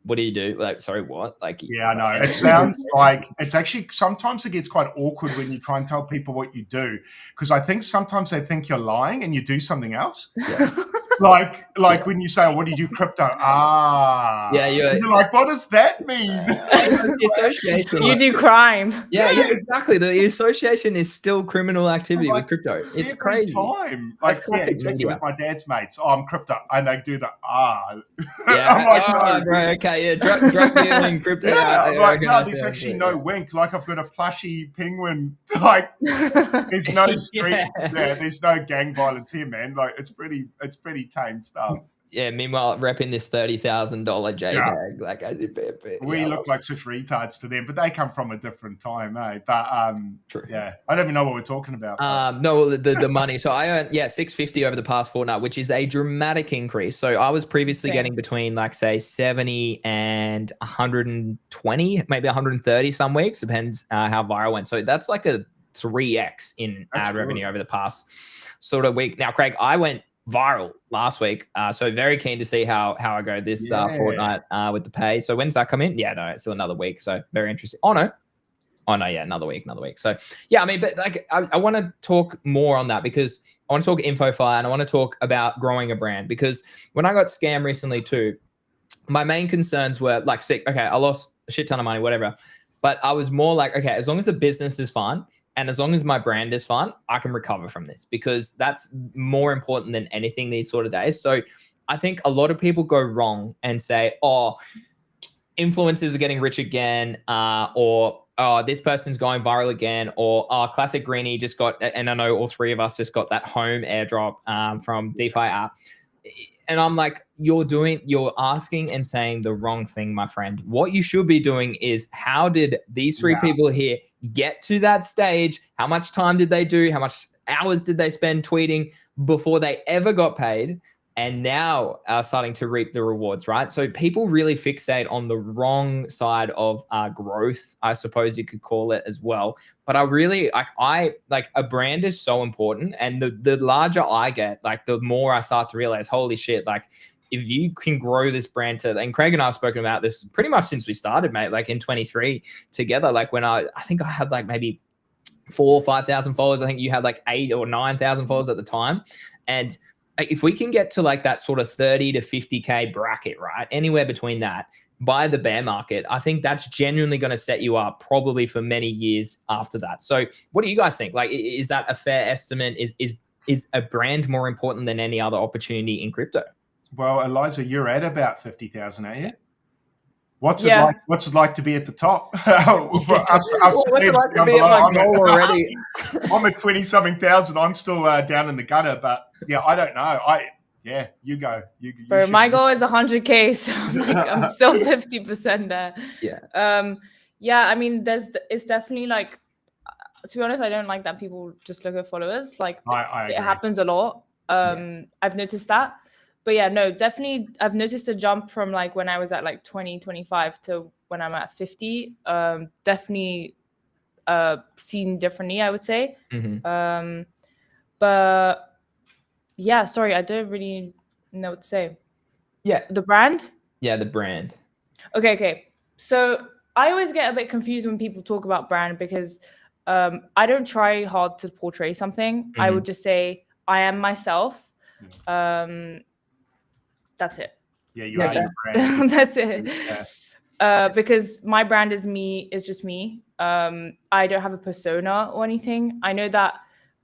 what do you do? Like, sorry, what? Like, yeah, I know. It sounds like it's actually, sometimes it gets quite awkward when you try and tell people what you do, because I think sometimes they think you're lying and you do something else. Yeah. like when you say, oh, what do you do, crypto? Yeah, you're like, what does that mean? The association. You do crime. Yeah, exactly. The association is still criminal activity with crypto. It's every crazy. Time. Like, exactly with my dad's mates. Oh, I'm crypto. And they do the Yeah. I'm like, no, bro, okay, yeah, drug dealing, crypto. Yeah, I'm like, no, there's actually no wink. Like, I've got a plushy penguin. Like, there's no street. There's no gang violence here, man. Like, it's pretty tame stuff. Yeah, meanwhile, repping this $30,000 JPEG, like, as if we look like such retards to them, but they come from a different time, eh? But true. Yeah, I don't even know what we're talking about. No, the money. So I earned $650 over the past fortnight, which is a dramatic increase. So I was previously getting between, like, say 70 and 120, maybe 130 some weeks, depends how viral went. So that's like a 3x in ad revenue over the past sort of week. Now, Craig, I went viral last week, so very keen to see how I go this fortnight with the pay. So when's that come in? Yeah, no, it's still another week, so very interesting. Oh no, yeah, another week. So yeah, I mean, but like, I want to talk more on that, because I want to talk InfoFire, and I want to talk about growing a brand, because when I got scammed recently too, my main concerns were like, okay, I lost a shit ton of money, whatever, but I was more like, okay, as long as the business is fine, and as long as my brand is fun, I can recover from this, because that's more important than anything these sort of days. So I think a lot of people go wrong and say, oh, influencers are getting rich again, or this person's going viral again, or classic Greeny just got, and I know all three of us just got that home airdrop from DeFi app. And I'm like, you're asking and saying the wrong thing, my friend. What you should be doing is, how did these three people here get to that stage? How much time did they do? How much hours did they spend tweeting before they ever got paid? And now are starting to reap the rewards, right? So people really fixate on the wrong side of growth, I suppose you could call it as well. But I like a brand is so important. And the larger I get, like, the more I start to realize, holy shit, like, if you can grow this brand to, and Craig and I have spoken about this pretty much since we started, mate, like in 23 together, like when I think I had like maybe 4,000 or 5,000 followers. I think you had like 8,000 or 9,000 followers at the time. And if we can get to like that sort of 30 to 50K bracket, right? Anywhere between that by the bear market, I think that's genuinely going to set you up probably for many years after that. So what do you guys think? Like, is that a fair estimate? Is a brand more important than any other opportunity in crypto? Well, Elisa, you're at about 50,000, are you? What's it like to be at the top? What's it like to be at my goal already? I'm at 20-something thousand. I'm still down in the gutter, but yeah, I don't know. You go. Bro, my goal is 100K, so I'm still 50% there. Yeah. I mean, it's definitely like, to be honest, I don't like that people just look at followers. Like, it happens a lot. I've noticed that. But yeah, no, definitely I've noticed a jump from like when I was at like 20, 25 to when I'm at 50. Definitely seen differently, I would say. Mm-hmm. But Yeah, sorry, I don't really know what to say. Yeah. The brand? Yeah, the brand. Okay. So I always get a bit confused when people talk about brand because I don't try hard to portray something. I would just say I am myself. That's it. Yeah, you are your brand. That's it. Yeah. Because my brand is me, is just me. I don't have a persona or anything. I know that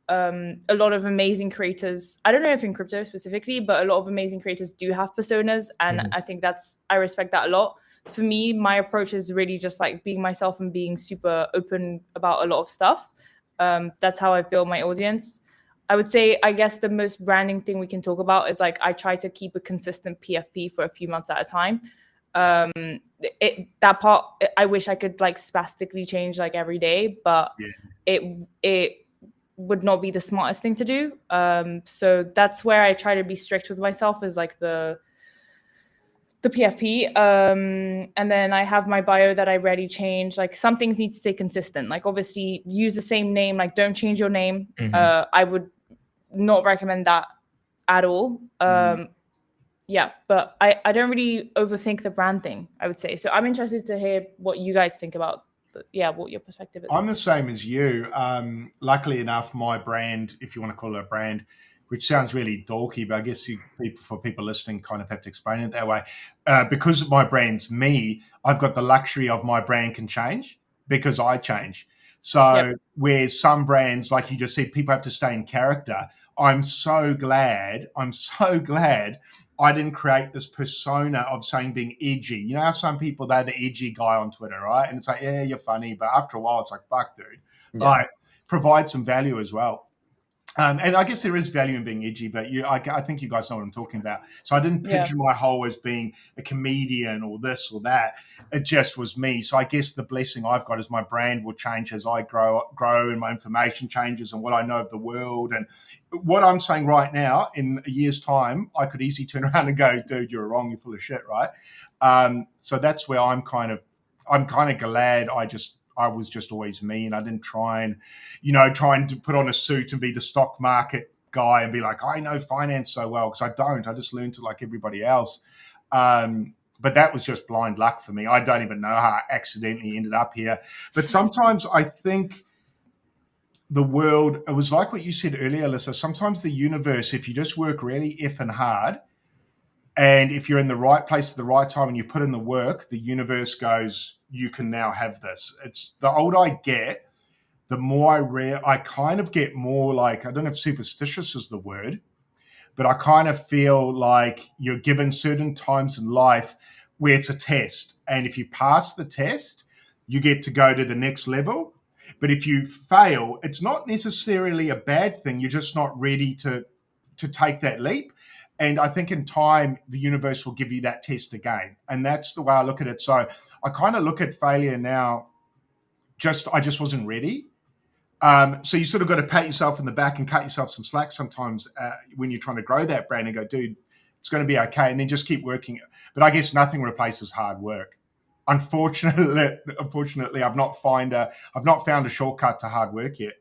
a lot of amazing creators, I don't know if in crypto specifically, but a lot of amazing creators do have personas. And I think I respect that a lot. For me, my approach is really just like being myself and being super open about a lot of stuff. That's how I've built my audience. I would say, I guess the most branding thing we can talk about is like I try to keep a consistent PFP for a few months at a time. That part, I wish I could like spastically change like every day, but it would not be the smartest thing to do. So that's where I try to be strict with myself, is like the PFP. And then I have my bio that I rarely change. Like some things need to stay consistent. Like obviously use the same name, like don't change your name. I would not recommend that at all. Yeah, but I don't really overthink the brand thing, I would say. So I'm interested to hear what you guys think about, what your perspective is. I'm the same as you. Luckily enough, my brand, if you want to call it a brand, which sounds really dorky, but I guess for people listening kind of have to explain it that way. Because my brand's me, I've got the luxury of my brand can change because I change. So where some brands, like you just said, people have to stay in character. I'm so glad I didn't create this persona of saying being edgy. You know how some people, they're the edgy guy on Twitter, right? And it's like, yeah, you're funny. But after a while, it's like, fuck, dude. Like, provide some value as well. And I guess there is value in being edgy, but I think you guys know what I'm talking about. So I didn't picture my whole as being a comedian or this or that. It just was me. So I guess the blessing I've got is my brand will change as I grow and my information changes and what I know of the world. And what I'm saying right now, in a year's time, I could easily turn around and go, dude, you're wrong. You're full of shit, right? So that's where I'm kind of glad I was just always me, and I didn't trying to put on a suit and be the stock market guy and be like, I know finance so well, because I don't. I just learned to like everybody else. But that was just blind luck for me. I don't even know how I accidentally ended up here. But sometimes I think the world, it was like what you said earlier, Elisa, sometimes the universe, if you just work really effing hard, and if you're in the right place at the right time and you put in the work, the universe goes, you can now have this. It's the older I get, the more I kind of get more like, I don't know if superstitious is the word, but I kind of feel like you're given certain times in life where it's a test. And if you pass the test, you get to go to the next level. But if you fail, it's not necessarily a bad thing. You're just not ready to take that leap. And I think in time, the universe will give you that test again. And that's the way I look at it. So I kind of look at failure now, I just wasn't ready. So you sort of got to pat yourself in the back and cut yourself some slack sometimes when you're trying to grow that brand and go, dude, it's going to be okay. And then just keep working. But I guess nothing replaces hard work. Unfortunately, I've not found a shortcut to hard work yet.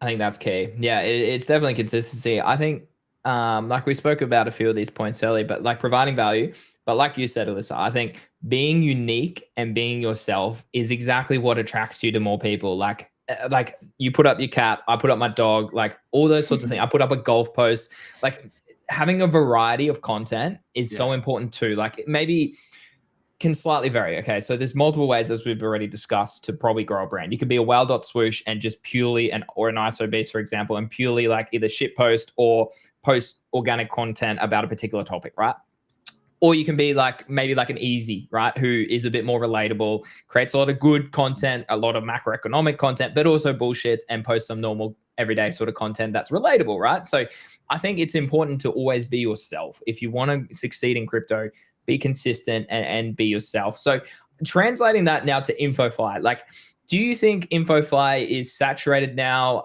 I think that's key. Yeah, it's definitely consistency. I think, like we spoke about a few of these points earlier, but like providing value. But like you said, Elisa, I think being unique and being yourself is exactly what attracts you to more people. Like you put up your cat, I put up my dog, like all those sorts of things. I put up a golf post. Like having a variety of content is so important too. Like maybe can slightly vary. Okay, so there's multiple ways, as we've already discussed, to probably grow a brand. You could be a whale.swoosh and just purely or an ISO beast, for example, and purely like either shit post or post organic content about a particular topic, right? Or you can be like maybe like an Easy, right, who is a bit more relatable, creates a lot of good content, a lot of macroeconomic content, but also bullshits and posts some normal everyday sort of content that's relatable, right? So I think it's important to always be yourself. If you want to succeed in crypto, be consistent and be yourself. So translating that now to InfoFi, like, do you think InfoFi is saturated now?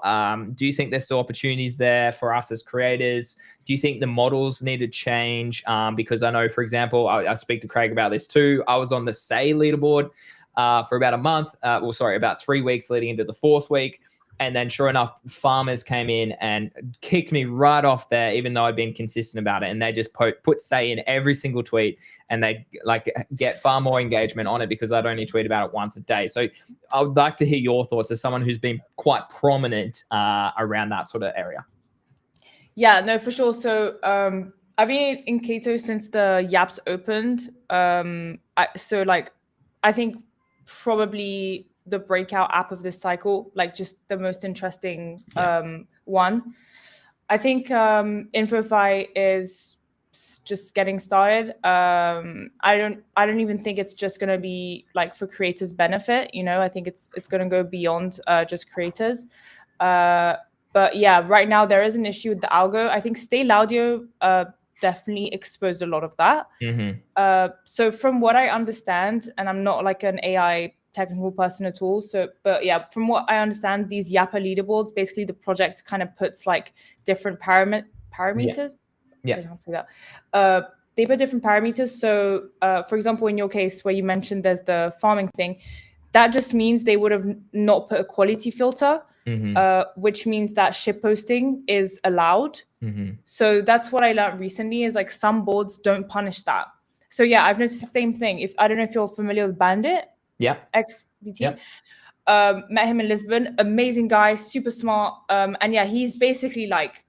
Do you think there's still opportunities there for us as creators? Do you think the models need to change? Because I know, for example, I speak to Craig about this too. I was on the Say leaderboard for about a month. About 3 weeks leading into the 4th week. And then sure enough, farmers came in and kicked me right off there, even though I'd been consistent about it. And they just put say in every single tweet, and they like get far more engagement on it because I'd only tweet about it once a day. So I would like to hear your thoughts as someone who's been quite prominent around that sort of area. Yeah, no, for sure. So I've been in Cato since the Yaps opened. I think probably the breakout app of this cycle, like just the most interesting one. I think InfoFi is just getting started. I don't even think it's just going to be like for creators' benefit. You know, I think it's going to go beyond just creators. But yeah, right now there is an issue with the algo. I think Stay Laudio definitely exposed a lot of that. So from what I understand, and I'm not like an AI technical person at all, but yeah, from what I understand, these Yappa leaderboards, basically the project kind of puts like different parameters. Yeah. I can't say that. They put different parameters. So for example, in your case where you mentioned there's the farming thing, that just means they would have not put a quality filter, which means that ship posting is allowed. So that's what I learned recently is like some boards don't punish that. So yeah, I've noticed the same thing. I don't know if you're familiar with Bandit. Yeah. XBT. Met him in Lisbon. Amazing guy, super smart. And yeah, he's basically like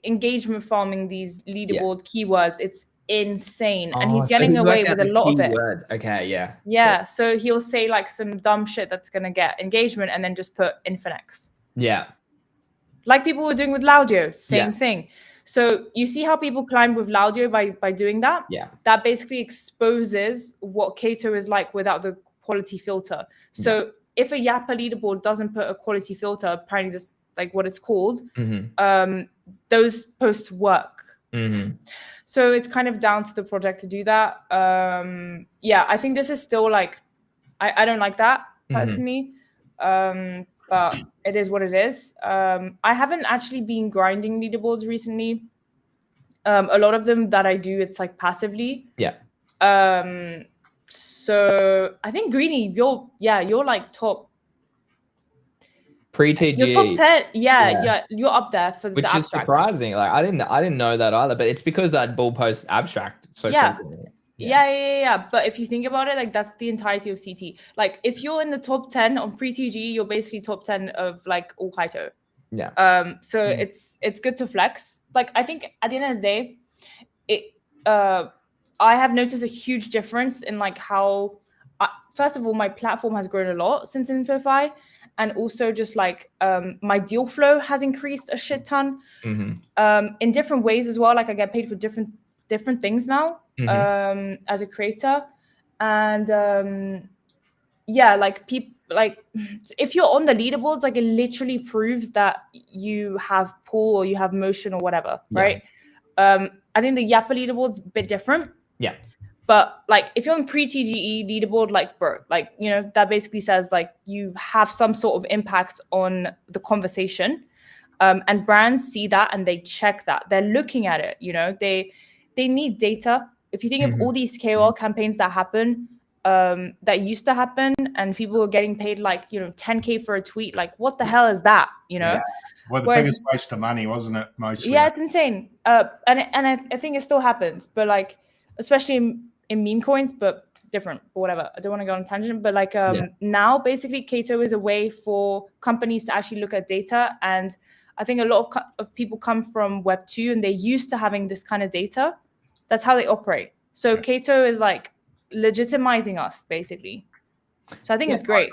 engagement farming these leaderboard keywords. It's insane. And he's getting away with a lot of it. Okay, yeah. Yeah. So he'll say like some dumb shit that's gonna get engagement and then just put Infinex. Yeah. Like people were doing with Laudio, same thing. So you see how people climbed with Laudio by doing that? Yeah. That basically exposes what Cato is like without the quality filter. So if a Yappa leaderboard doesn't put a quality filter, apparently this like what it's called, those posts work. So it's kind of down to the project to do that. Yeah, I think this is still like, I don't like that personally. But it is what it is. I haven't actually been grinding leaderboards recently. A lot of them that I do, it's like passively. Yeah. So I think Greeny, you're like top pre-TG. You're top 10. Yeah, you're up there for which the is abstract. surprising. Like I didn't know that either, but it's because I'd bull post abstract so frequently. Yeah. But if you think about it, like that's the entirety of CT. Like if you're in the top 10 on pre-TG, you're basically top 10 of like all Kaito. Yeah. So it's good to flex. Like I think at the end of the day, I have noticed a huge difference in like how, first of all, my platform has grown a lot since InfoFi, and also just like my deal flow has increased a shit ton in different ways as well. Like I get paid for different things now as a creator, and like people like if you're on the leaderboards, like it literally proves that you have pull or you have motion or whatever, right? I think the Yappa leaderboard's a bit different. Yeah. But like if you're on pre-TGE leaderboard, like bro, like you know that basically says like you have some sort of impact on the conversation, and brands see that and they check that. They're looking at it. You know they need data. If you think of all these KOL campaigns that happen, that used to happen, and people were getting paid like 10K for a tweet, like what the hell is that? You know. Yeah. Well, the biggest waste of money, wasn't it? Mostly. Yeah, it's insane. And I think it still happens, but like especially in Memecoins, but different or whatever. I don't want to go on a tangent, but like now basically Cato is a way for companies to actually look at data. And I think a lot of people come from Web 2 and they're used to having this kind of data. That's how they operate. So Cato is like legitimizing us basically. So I think it's great.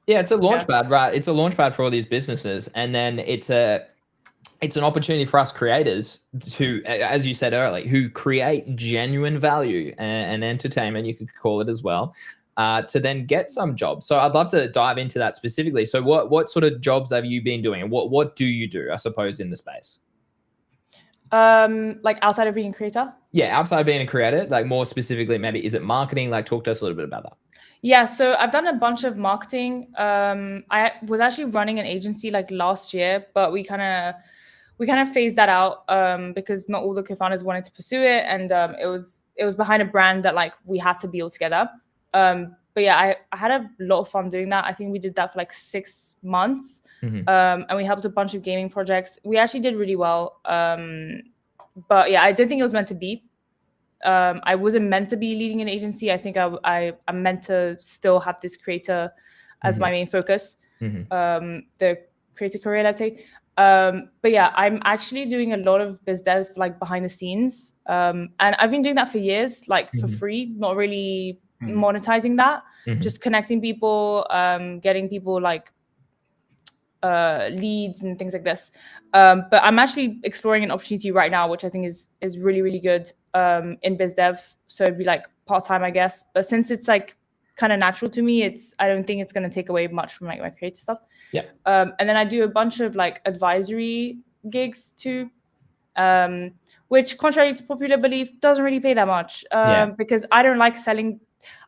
Yeah, it's a launch pad, right? It's a launch pad for all these businesses. And then it's an opportunity for us creators to, as you said earlier, who create genuine value and entertainment, you could call it as well, to then get some jobs. So I'd love to dive into that specifically. So what sort of jobs have you been doing? What do you do, I suppose, in the space? Like outside of being a creator? Yeah, outside of being a creator, like more specifically, maybe is it marketing? Like talk to us a little bit about that. Yeah, so I've done a bunch of marketing. I was actually running an agency like last year, but we kind of phased that out because not all the co-founders wanted to pursue it, and it was behind a brand that like we had to be all together. but yeah, I had a lot of fun doing that. I think we did that for like 6 months. And we helped a bunch of gaming projects. We actually did really well. But yeah, I don't think it was meant to be. I wasn't meant to be leading an agency. I think I'm meant to still have this creator as my main focus, the creator career, let's say. But yeah, I'm actually doing a lot of biz dev like behind the scenes. And I've been doing that for years, like for free, not really monetizing that, just connecting people, getting people like leads and things like this. But I'm actually exploring an opportunity right now, which I think is really, really good in biz dev. So it'd be like part-time, I guess. But since it's like kind of natural to me, I don't think it's going to take away much from like my creative stuff. Yeah. And then I do a bunch of like advisory gigs too, which contrary to popular belief doesn't really pay that much because I don't like selling.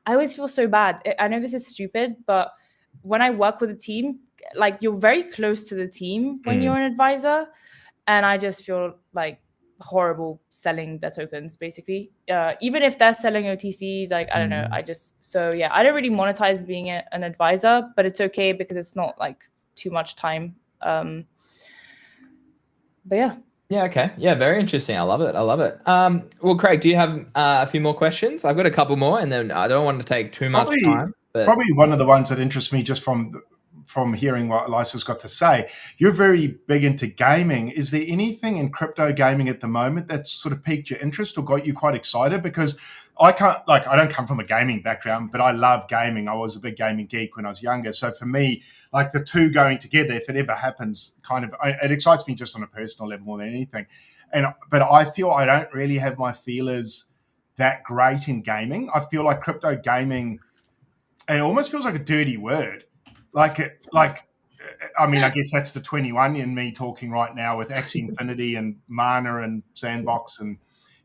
I always feel so bad. I know this is stupid, but when I work with a team, like you're very close to the team when you're an advisor, and I just feel like horrible selling their tokens basically, even if they're selling OTC, like I don't know, I don't really monetize being an advisor, but it's okay because it's not like too much time. But yeah, okay, very interesting. I love it. Well, Craig, do you have a few more questions? I've got a couple more, and then I don't want to take too much time, but probably one of the ones that interests me just from hearing what Elisa's got to say, you're very big into gaming. Is there anything in crypto gaming at the moment that's sort of piqued your interest or got you quite excited? Because I don't come from a gaming background, but I love gaming. I was a big gaming geek when I was younger. So for me, like the two going together, if it ever happens, it excites me just on a personal level more than anything. But I feel I don't really have my feelers that great in gaming. I feel like crypto gaming, it almost feels like a dirty word. I mean, I guess that's the 21 in me talking right now with Axie Infinity and Mana and Sandbox and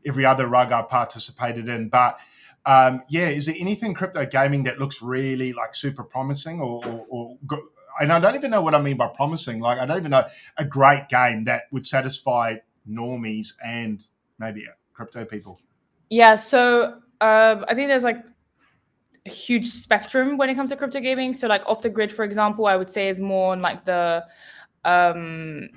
every other rug I've participated in. But is there anything crypto gaming that looks really like super promising and I don't even know what I mean by promising. Like, I don't even know a great game that would satisfy normies and maybe crypto people. Yeah. So I think there's like a huge spectrum when it comes to crypto gaming. So like Off the Grid, for example, I would say is more on like the AAA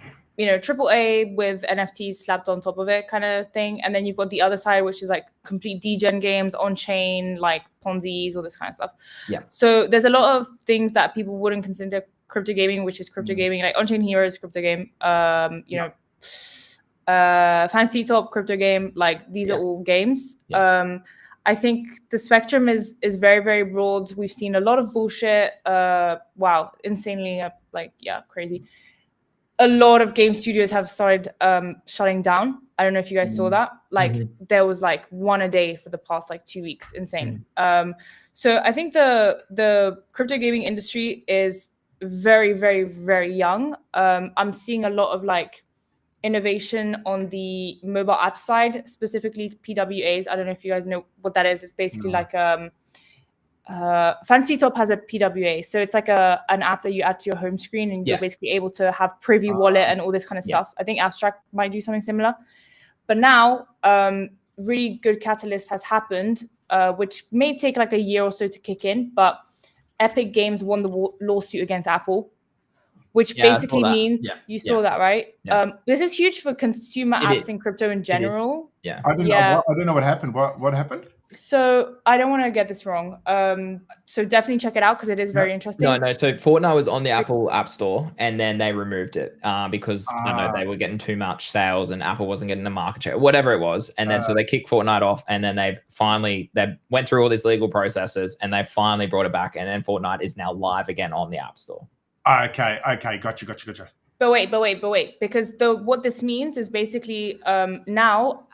with NFTs slapped on top of it kind of thing. And then you've got the other side, which is like complete degen games on chain, like Ponzi's, all this kind of stuff. Yeah. So there's a lot of things that people wouldn't consider crypto gaming, which is crypto gaming, like On Chain Heroes, crypto game, Fancy Top, crypto game, like these are all games. I think the spectrum is very, very broad. We've seen a lot of bullshit. Insanely, crazy. A lot of game studios have started shutting down. I don't know if you guys saw that. Like there was like one a day for the past like 2 weeks. Insane. So I think the crypto gaming industry is very, very, very young. I'm seeing a lot of like innovation on the mobile app side, specifically PWAs. I don't know if you guys know what that is. It's basically like Fancy Top has a PWA. So it's like an app that you add to your home screen and you're basically able to have Privy Wallet and all this kind of stuff. I think Abstract might do something similar. But now really good catalyst has happened, which may take like a year or so to kick in. But Epic Games won the lawsuit against Apple, which basically means you saw that, right? This is huge for consumer apps in crypto in general. I don't know what happened. What happened? So I don't want to get this wrong. So definitely check it out because it is very interesting. No. So Fortnite was on the Apple App Store and then they removed it because I don't know, they were getting too much sales and Apple wasn't getting the market share, whatever it was. And then so they kicked Fortnite off and then they went through all these legal processes and they finally brought it back. And then Fortnite is now live again on the App Store. Okay. Gotcha. But wait. Because what this means is basically now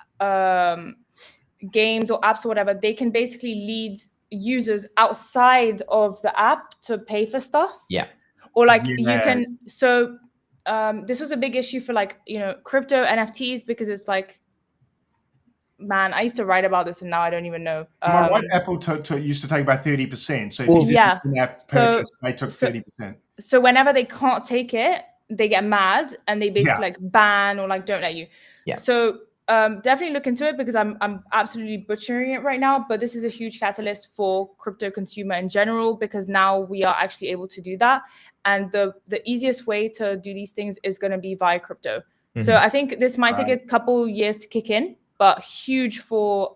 games or apps or whatever, they can basically lead users outside of the app to pay for stuff. Yeah. Or like you can. So this was a big issue for like, crypto NFTs because it's like, man, I used to write about this and now I don't even know. Am I right? Apple used to take about 30%. So if you did an app purchase, they took 30%. So whenever they can't take it, they get mad and they basically like ban or like don't let you. Yeah. So definitely look into it, because I'm absolutely butchering it right now. But this is a huge catalyst for crypto consumer in general, because now we are actually able to do that. And the easiest way to do these things is going to be via crypto. So I think this might take a couple years to kick in, but huge for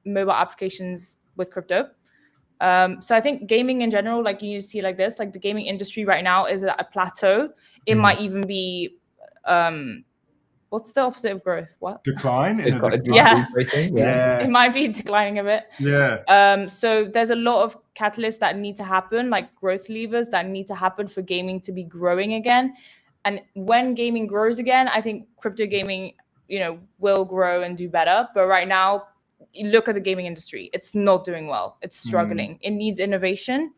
mobile applications with crypto. So I think gaming in general, like you see like this, like the gaming industry right now is at a plateau. It might even be what's the opposite of growth? What? Decline? Yeah. Yeah. It might be declining a bit. Yeah. So there's a lot of catalysts that need to happen, like growth levers that need to happen for gaming to be growing again. And when gaming grows again, I think crypto gaming, will grow and do better. But right now, you look at the gaming industry, it's not doing well. It's struggling. It needs innovation.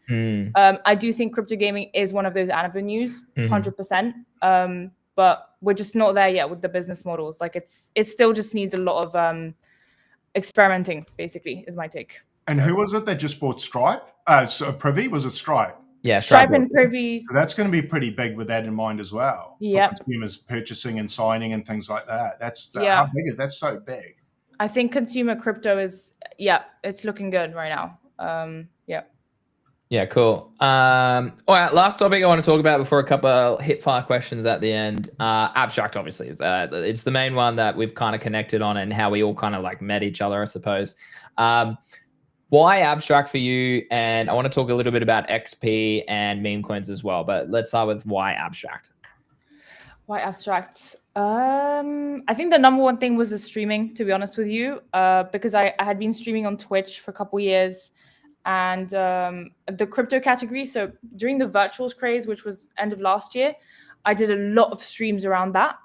I do think crypto gaming is one of those avenues, 100%. But we're just not there yet with the business models. Like it still just needs a lot of experimenting, basically, is my take. And who was it that just bought Stripe? So Privy, was it Stripe? Yeah, Stripe and Privy. So that's going to be pretty big with that in mind as well. Yeah. For consumers purchasing and signing and things like that. That's Yeah. How big is that's so big? I think consumer crypto is, it's looking good right now. Yeah, cool. All right, last topic I want to talk about before a couple of hit fire questions at the end. Abstract, obviously. It's the main one that we've kind of connected on and how we all kind of like met each other, I suppose. Why Abstract for you? And I want to talk a little bit about XP and Memecoins as well, but let's start with why Abstract. Why Abstract? I think the number one thing was the streaming, to be honest with you, because I had been streaming on Twitch for a couple years. And the crypto category, so during the virtuals craze, which was end of last year, I did a lot of streams around that,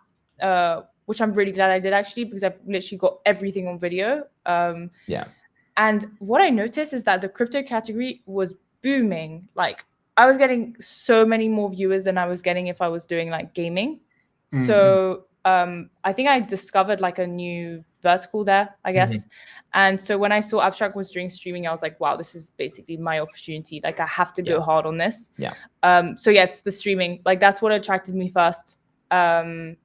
which I'm really glad I did, actually, because I've literally got everything on video. And what I noticed is that the crypto category was booming. Like I was getting so many more viewers than I was getting if I was doing like gaming. So I think I discovered like a new vertical there, I guess. And so when I saw Abstract was doing streaming, I was like, wow, this is basically my opportunity. Like I have to go hard on this. So it's the streaming. Like that's what attracted me first. I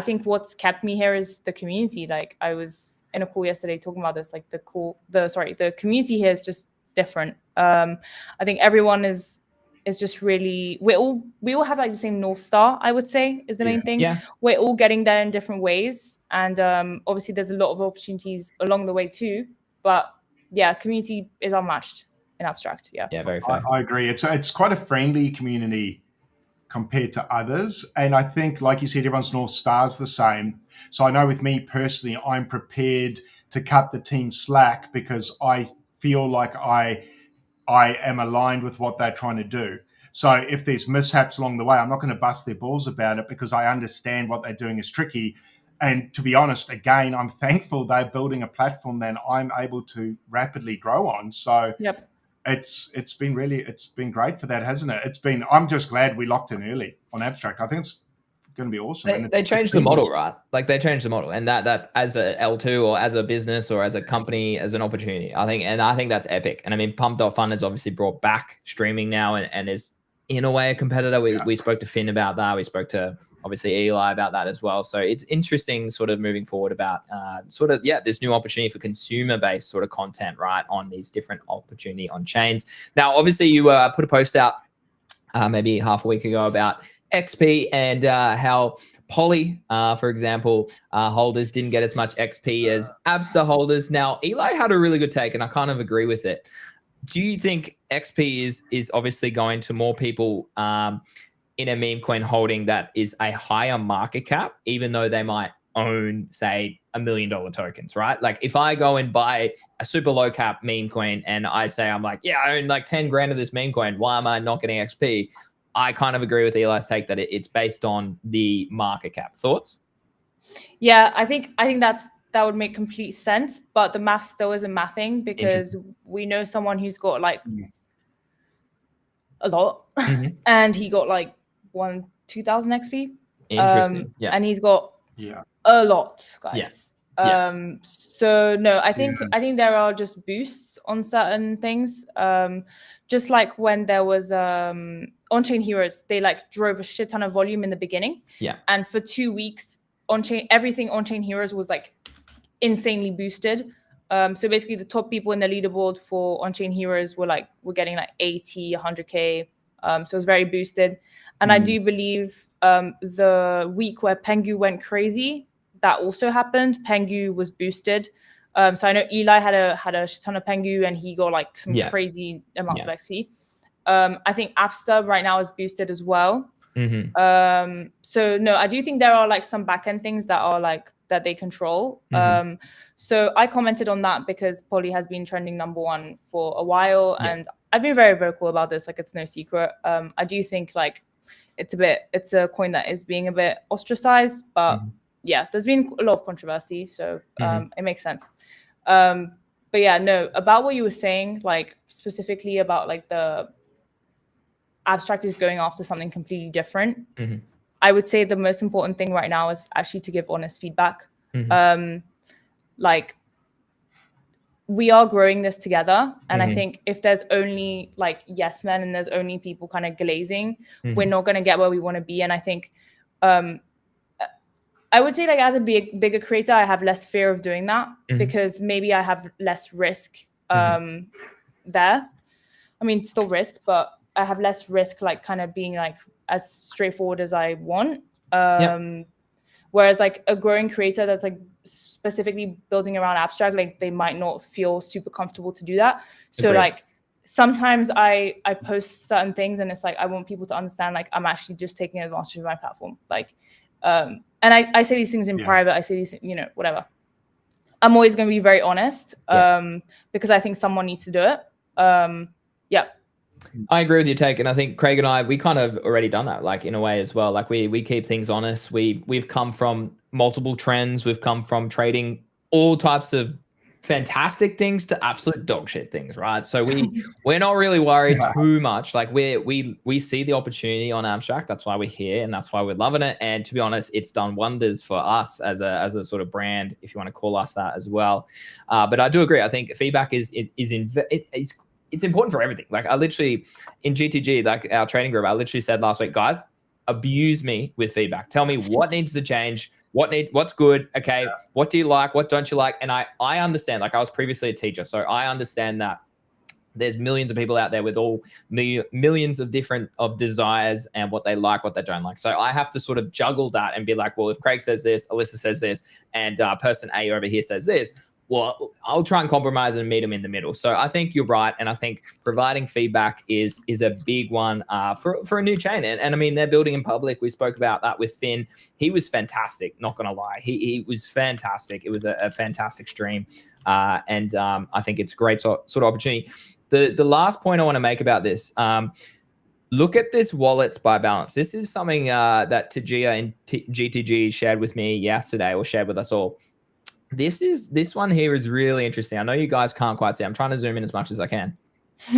think what's kept me here is the community. Like I was in a call yesterday talking about this, like the community here is just different. I think everyone is just really, we all have like the same North Star, I would say, is the main thing. We're all getting there in different ways. And obviously there's a lot of opportunities along the way too. But community is unmatched in Abstract. Yeah, very fair. I agree. It's quite a friendly community compared to others. And I think, like you said, everyone's North Star's the same. So I know with me personally, I'm prepared to cut the team slack because I feel like I am aligned with what they're trying to do. So if there's mishaps along the way, I'm not going to bust their balls about it because I understand what they're doing is tricky. And to be honest, again, I'm thankful they're building a platform that I'm able to rapidly grow on. So it's been great for that, hasn't it? I'm just glad we locked in early on Abstract. I think it's going to be awesome. They changed the model, right? Like they changed the model, and that as a L2 or as a business or as a company, as an opportunity, I think that's epic. And I mean, Pump.Fun has obviously brought back streaming now and is in a way a competitor. We spoke to Finn about that. We spoke to obviously Eli about that as well. So it's interesting sort of moving forward about this new opportunity for consumer-based sort of content, right, on these different opportunity on chains. Now, obviously you put a post out maybe half a week ago about XP and how Poly, for example, holders didn't get as much XP as Abster holders. Now, Eli had a really good take, and I kind of agree with it. Do you think XP is obviously going to more people in a meme coin holding that is a higher market cap, even though they might own, say, $1 million tokens, right? Like if I go and buy a super low cap meme coin and I say, I'm like, yeah, I own like 10 grand of this meme coin. Why am I not getting XP? I kind of agree with Eli's take that it's based on the market cap. Thoughts? Yeah, I think that would make complete sense, but the math still isn't mathing because we know someone who's got like a lot and he got like 2,000 XP. Interesting. And he's got a lot, guys. So no, I think there are just boosts on certain things. Just like when there was on-chain heroes, they like drove a shit ton of volume in the beginning. And for 2 weeks, on-chain, everything on-chain heroes was like insanely boosted. So basically the top people in the leaderboard for on-chain heroes were getting like 80, 100K. So it was very boosted. And I do believe the week where Pengu went crazy, that also happened. Pengu was boosted. So I know Eli had a ton of Pengu and he got like some crazy amounts of XP. I think Apster right now is boosted as well. So no, I do think there are like some backend things that are like that they control. So I commented on that because Poly has been trending #1 for a while, and I've been very vocal about this. Like, it's no secret. I do think like it's a coin that is being a bit ostracized, but yeah, there's been a lot of controversy, so it makes sense. But yeah, no, about what you were saying, like specifically about like the abstract is going after something completely different. I would say the most important thing right now is actually to give honest feedback. Like, we are growing this together, and I think if there's only like yes men and there's only people kind of glazing, we're not going to get where we want to be. And I think I would say, like, as a bigger creator, I have less fear of doing that because maybe I have less risk there. I mean, still risk, but I have less risk, like kind of being like as straightforward as I want. Whereas like a growing creator that's like specifically building around abstract, like they might not feel super comfortable to do that. So like sometimes I post certain things and it's like, I want people to understand, like, I'm actually just taking advantage of my platform. Like, and I say these things in private. I say these, you know, whatever. I'm always going to be very honest because I think someone needs to do it. I agree with your take, and I think Craig and I, we kind of already done that, like, in a way as well. Like, we keep things honest. We've come from multiple trends. We've come from trading all types of fantastic things to absolute dog shit things, right? So we're not really worried too much. Like, we see the opportunity on abstract. That's why we're here, and that's why we're loving it. And to be honest, it's done wonders for us as a sort of brand, if you want to call us that as well. But I do agree. I think feedback it's important for everything. Like, I literally, in GTG, like our training group, I literally said last week, guys, abuse me with feedback. Tell me what needs to change, what's good, okay, what do you like, what don't you like? And I understand, like, I was previously a teacher, so I understand that there's millions of people out there with all millions of different desires and what they like, what they don't like. So I have to sort of juggle that and be like, well, if Craig says this, Elisa says this, and person A over here says this, well, I'll try and compromise and meet them in the middle. So I think you're right. And I think providing feedback is a big one for a new chain. And I mean, they're building in public. We spoke about that with Finn. He was fantastic, not going to lie. He was fantastic. It was a fantastic stream. And I think it's a great sort of opportunity. The last point I want to make about this, look at this wallets by balance. This is something that Tajia and GTG shared with me yesterday, or shared with us all. This one here is really interesting. I know you guys can't quite see. I'm trying to zoom in as much as I can. Is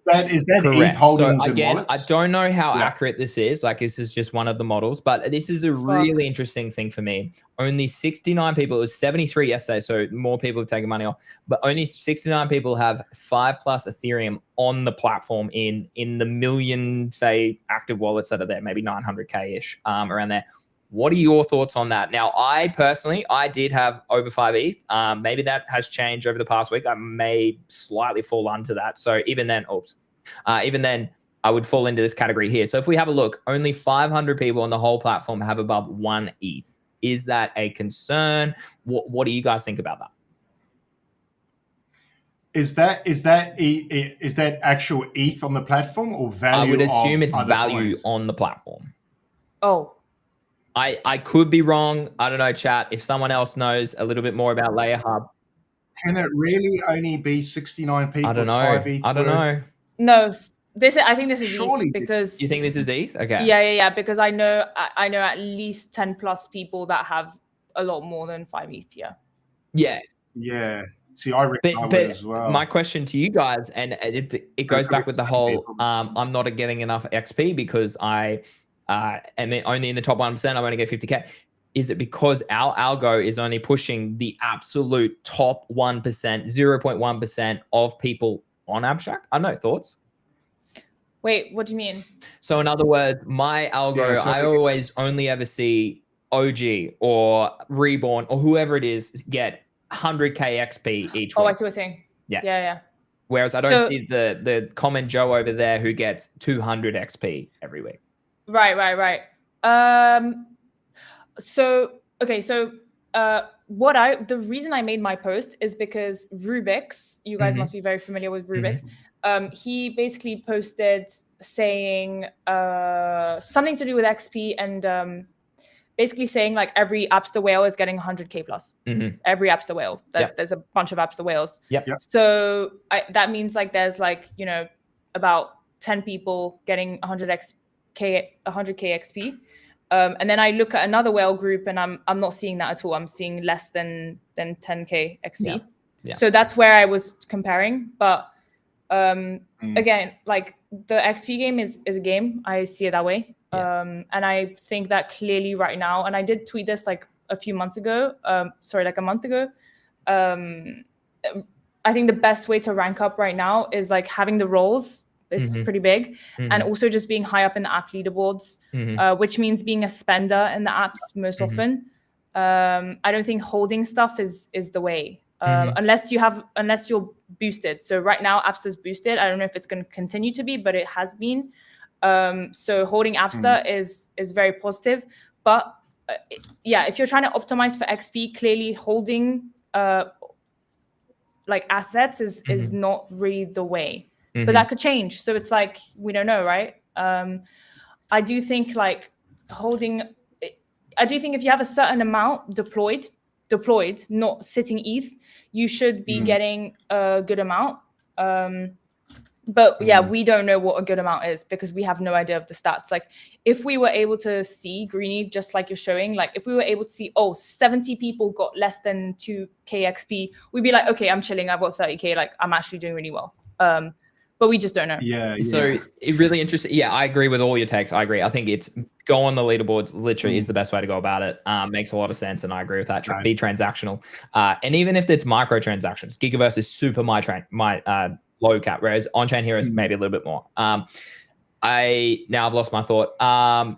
that ETH holdings so again, in wallets? I don't know how accurate this is. Like, this is just one of the models, but this is a really interesting thing for me. Only 69 people, it was 73 yesterday, so more people have taken money off, but only 69 people have 5+ Ethereum on the platform in the million, say, active wallets that are there, maybe 900K-ish around there. What are your thoughts on that? Now, I personally, I did have over 5 ETH. Maybe that has changed over the past week. I may slightly fall under that. So even then, I would fall into this category here. So if we have a look, only 500 people on the whole platform have above 1 ETH. Is that a concern? What do you guys think about that? Is that actual ETH on the platform, or value? I would assume it's value coins on the platform. Oh. I could be wrong. I don't know, chat. If someone else knows a little bit more about Layer Hub. Can it really only be 69 people? I don't know. 5 ETH I don't know. No, I think this is Surely ETH because you think this is ETH? Okay. Yeah. Because I know at least 10+ people that have a lot more than 5 ETH. Yeah. See, I reckon I would as well. My question to you guys, and it goes back with the whole, I'm not getting enough XP because I am only in the top 1%. I only get 50K. Is it because our algo is only pushing the absolute top 1%, 0.1% of people on abstract? I don't know, thoughts? Wait, what do you mean? So in other words, my algo, I always only ever see OG or Reborn or whoever it is get 100k XP each week. Oh, I see what you're saying. Yeah. Whereas I don't see the common Joe over there who gets 200 XP every week. Right. The reason I made my post is because Rubik's, you guys must be very familiar with Rubik's. He basically posted saying something to do with XP and basically saying like every Appster whale is getting 100k plus. Every Appster whale. There's a bunch of Appster whales. So that means like there's like, you know, about 10 people getting 100k XP. And then I look at another whale group and I'm not seeing that at all. I'm seeing less than 10k XP. So that's where I was comparing. But again, like the XP game is a game. I see it that way. And I think that clearly right now, and I did tweet this like a few months ago, like a month ago. I think the best way to rank up right now is like having the roles. It's pretty big. And also just being high up in the app leaderboards, which means being a spender in the apps most often. I don't think holding stuff is the way. Unless you're boosted. So right now Appster's boosted. I don't know if it's going to continue to be, but it has been. So holding Appster is very positive. But if you're trying to optimize for XP, clearly holding like assets is not really the way. But that could change. So it's like, we don't know, right? I do think like I do think if you have a certain amount deployed, not sitting ETH, you should be getting a good amount. But we don't know what a good amount is because we have no idea of the stats. Like if we were able to see Greeny, just like you're showing, like if we were able to see, 70 people got less than 2k XP, we'd be like, okay, I'm chilling. I've got 30k. Like I'm actually doing really well. But we just don't know. So it really interesting. Yeah, I agree with all your takes. I agree. I think it's go on the leaderboards literally is the best way to go about it. Makes a lot of sense. And I agree with that. Be transactional. And even if it's microtransactions, Gigaverse is super my low cap, whereas on-chain here is maybe a little bit more. I've lost my thought. I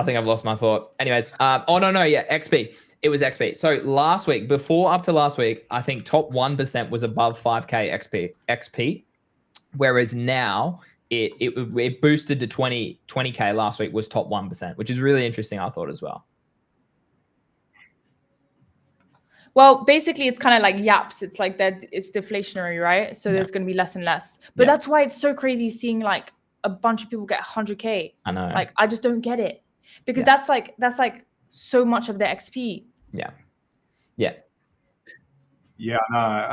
think I've lost my thought. Anyways, XP. It was XP. So last week, up to last week, I think top 1% was above 5k XP, whereas now it boosted to 20k last week was top 1%, which is really interesting, I thought as well. Well, basically, it's kind of like yaps. It's like that. It's deflationary, right? So there's going to be less and less. But that's why it's so crazy seeing like a bunch of people get 100k. I know. Like I just don't get it because that's like so much of the XP. Yeah, no.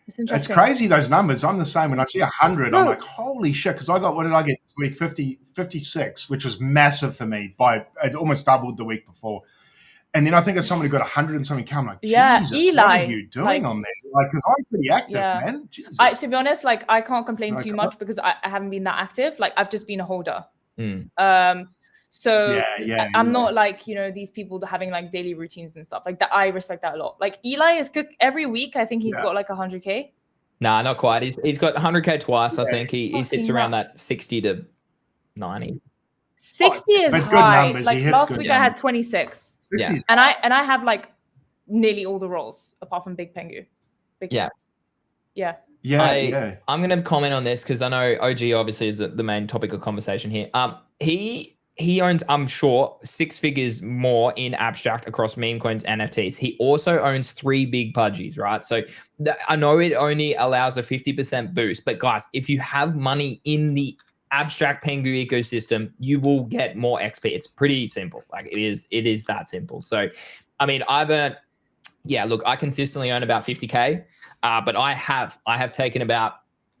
It's crazy, those numbers. I'm the same. When I see 100, I'm like, holy shit, because what did I get this week? 56, which was massive for me. It almost doubled the week before. And then I think of somebody got 100 and something come. Like, Jesus, Eli, what are you doing on there? Like, because I'm pretty active, man. Jesus. To be honest, like I can't complain too much because I haven't been that active. Like I've just been a holder. So I'm not like, these people having like daily routines and stuff like that. I respect that a lot. Like Eli is cooked every week. I think he's got like 100k. Nah, not quite. He's got 100k twice. I think he sits around that 60 to 90. 60 is high. Good numbers. Like last week I had 26. And I have like nearly all the roles apart from Big Pengu. I'm going to comment on this because I know OG obviously is the main topic of conversation here. He owns, I'm sure, 6 figures more in abstract across Memecoins NFTs. He also owns 3 big pudgies, right? So I know it only allows a 50% boost, but guys, if you have money in the abstract Pengu ecosystem, you will get more XP. It's pretty simple. Like it is that simple. So, I mean, I've earned, I consistently earn about 50k, but I have taken about,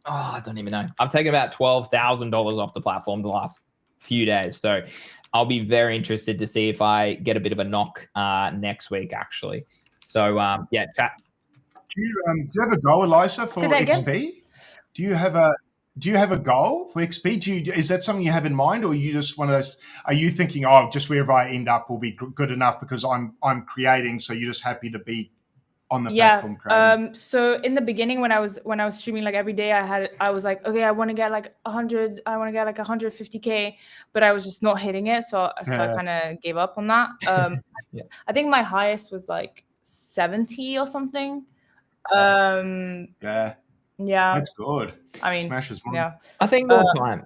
I don't even know. I've taken about $12,000 off the platform the last few days. So I'll be very interested to see if I get a bit of a knock next week, actually. So, chat. Do you have a goal, Elisa, for XP? Do you have a goal for XP? Is that something you have in mind, or are you just one of those? Are you thinking, just wherever I end up will be good enough because I'm creating, so you're just happy to be on the platform creating? So in the beginning, when I was streaming like every day, I was like, okay, I want to get like 100, I want to get like 150K, but I was just not hitting it. So I kind of gave up on that. I think my highest was like 70 or something. Yeah, that's good. I mean, Smashes money. yeah. I think more time.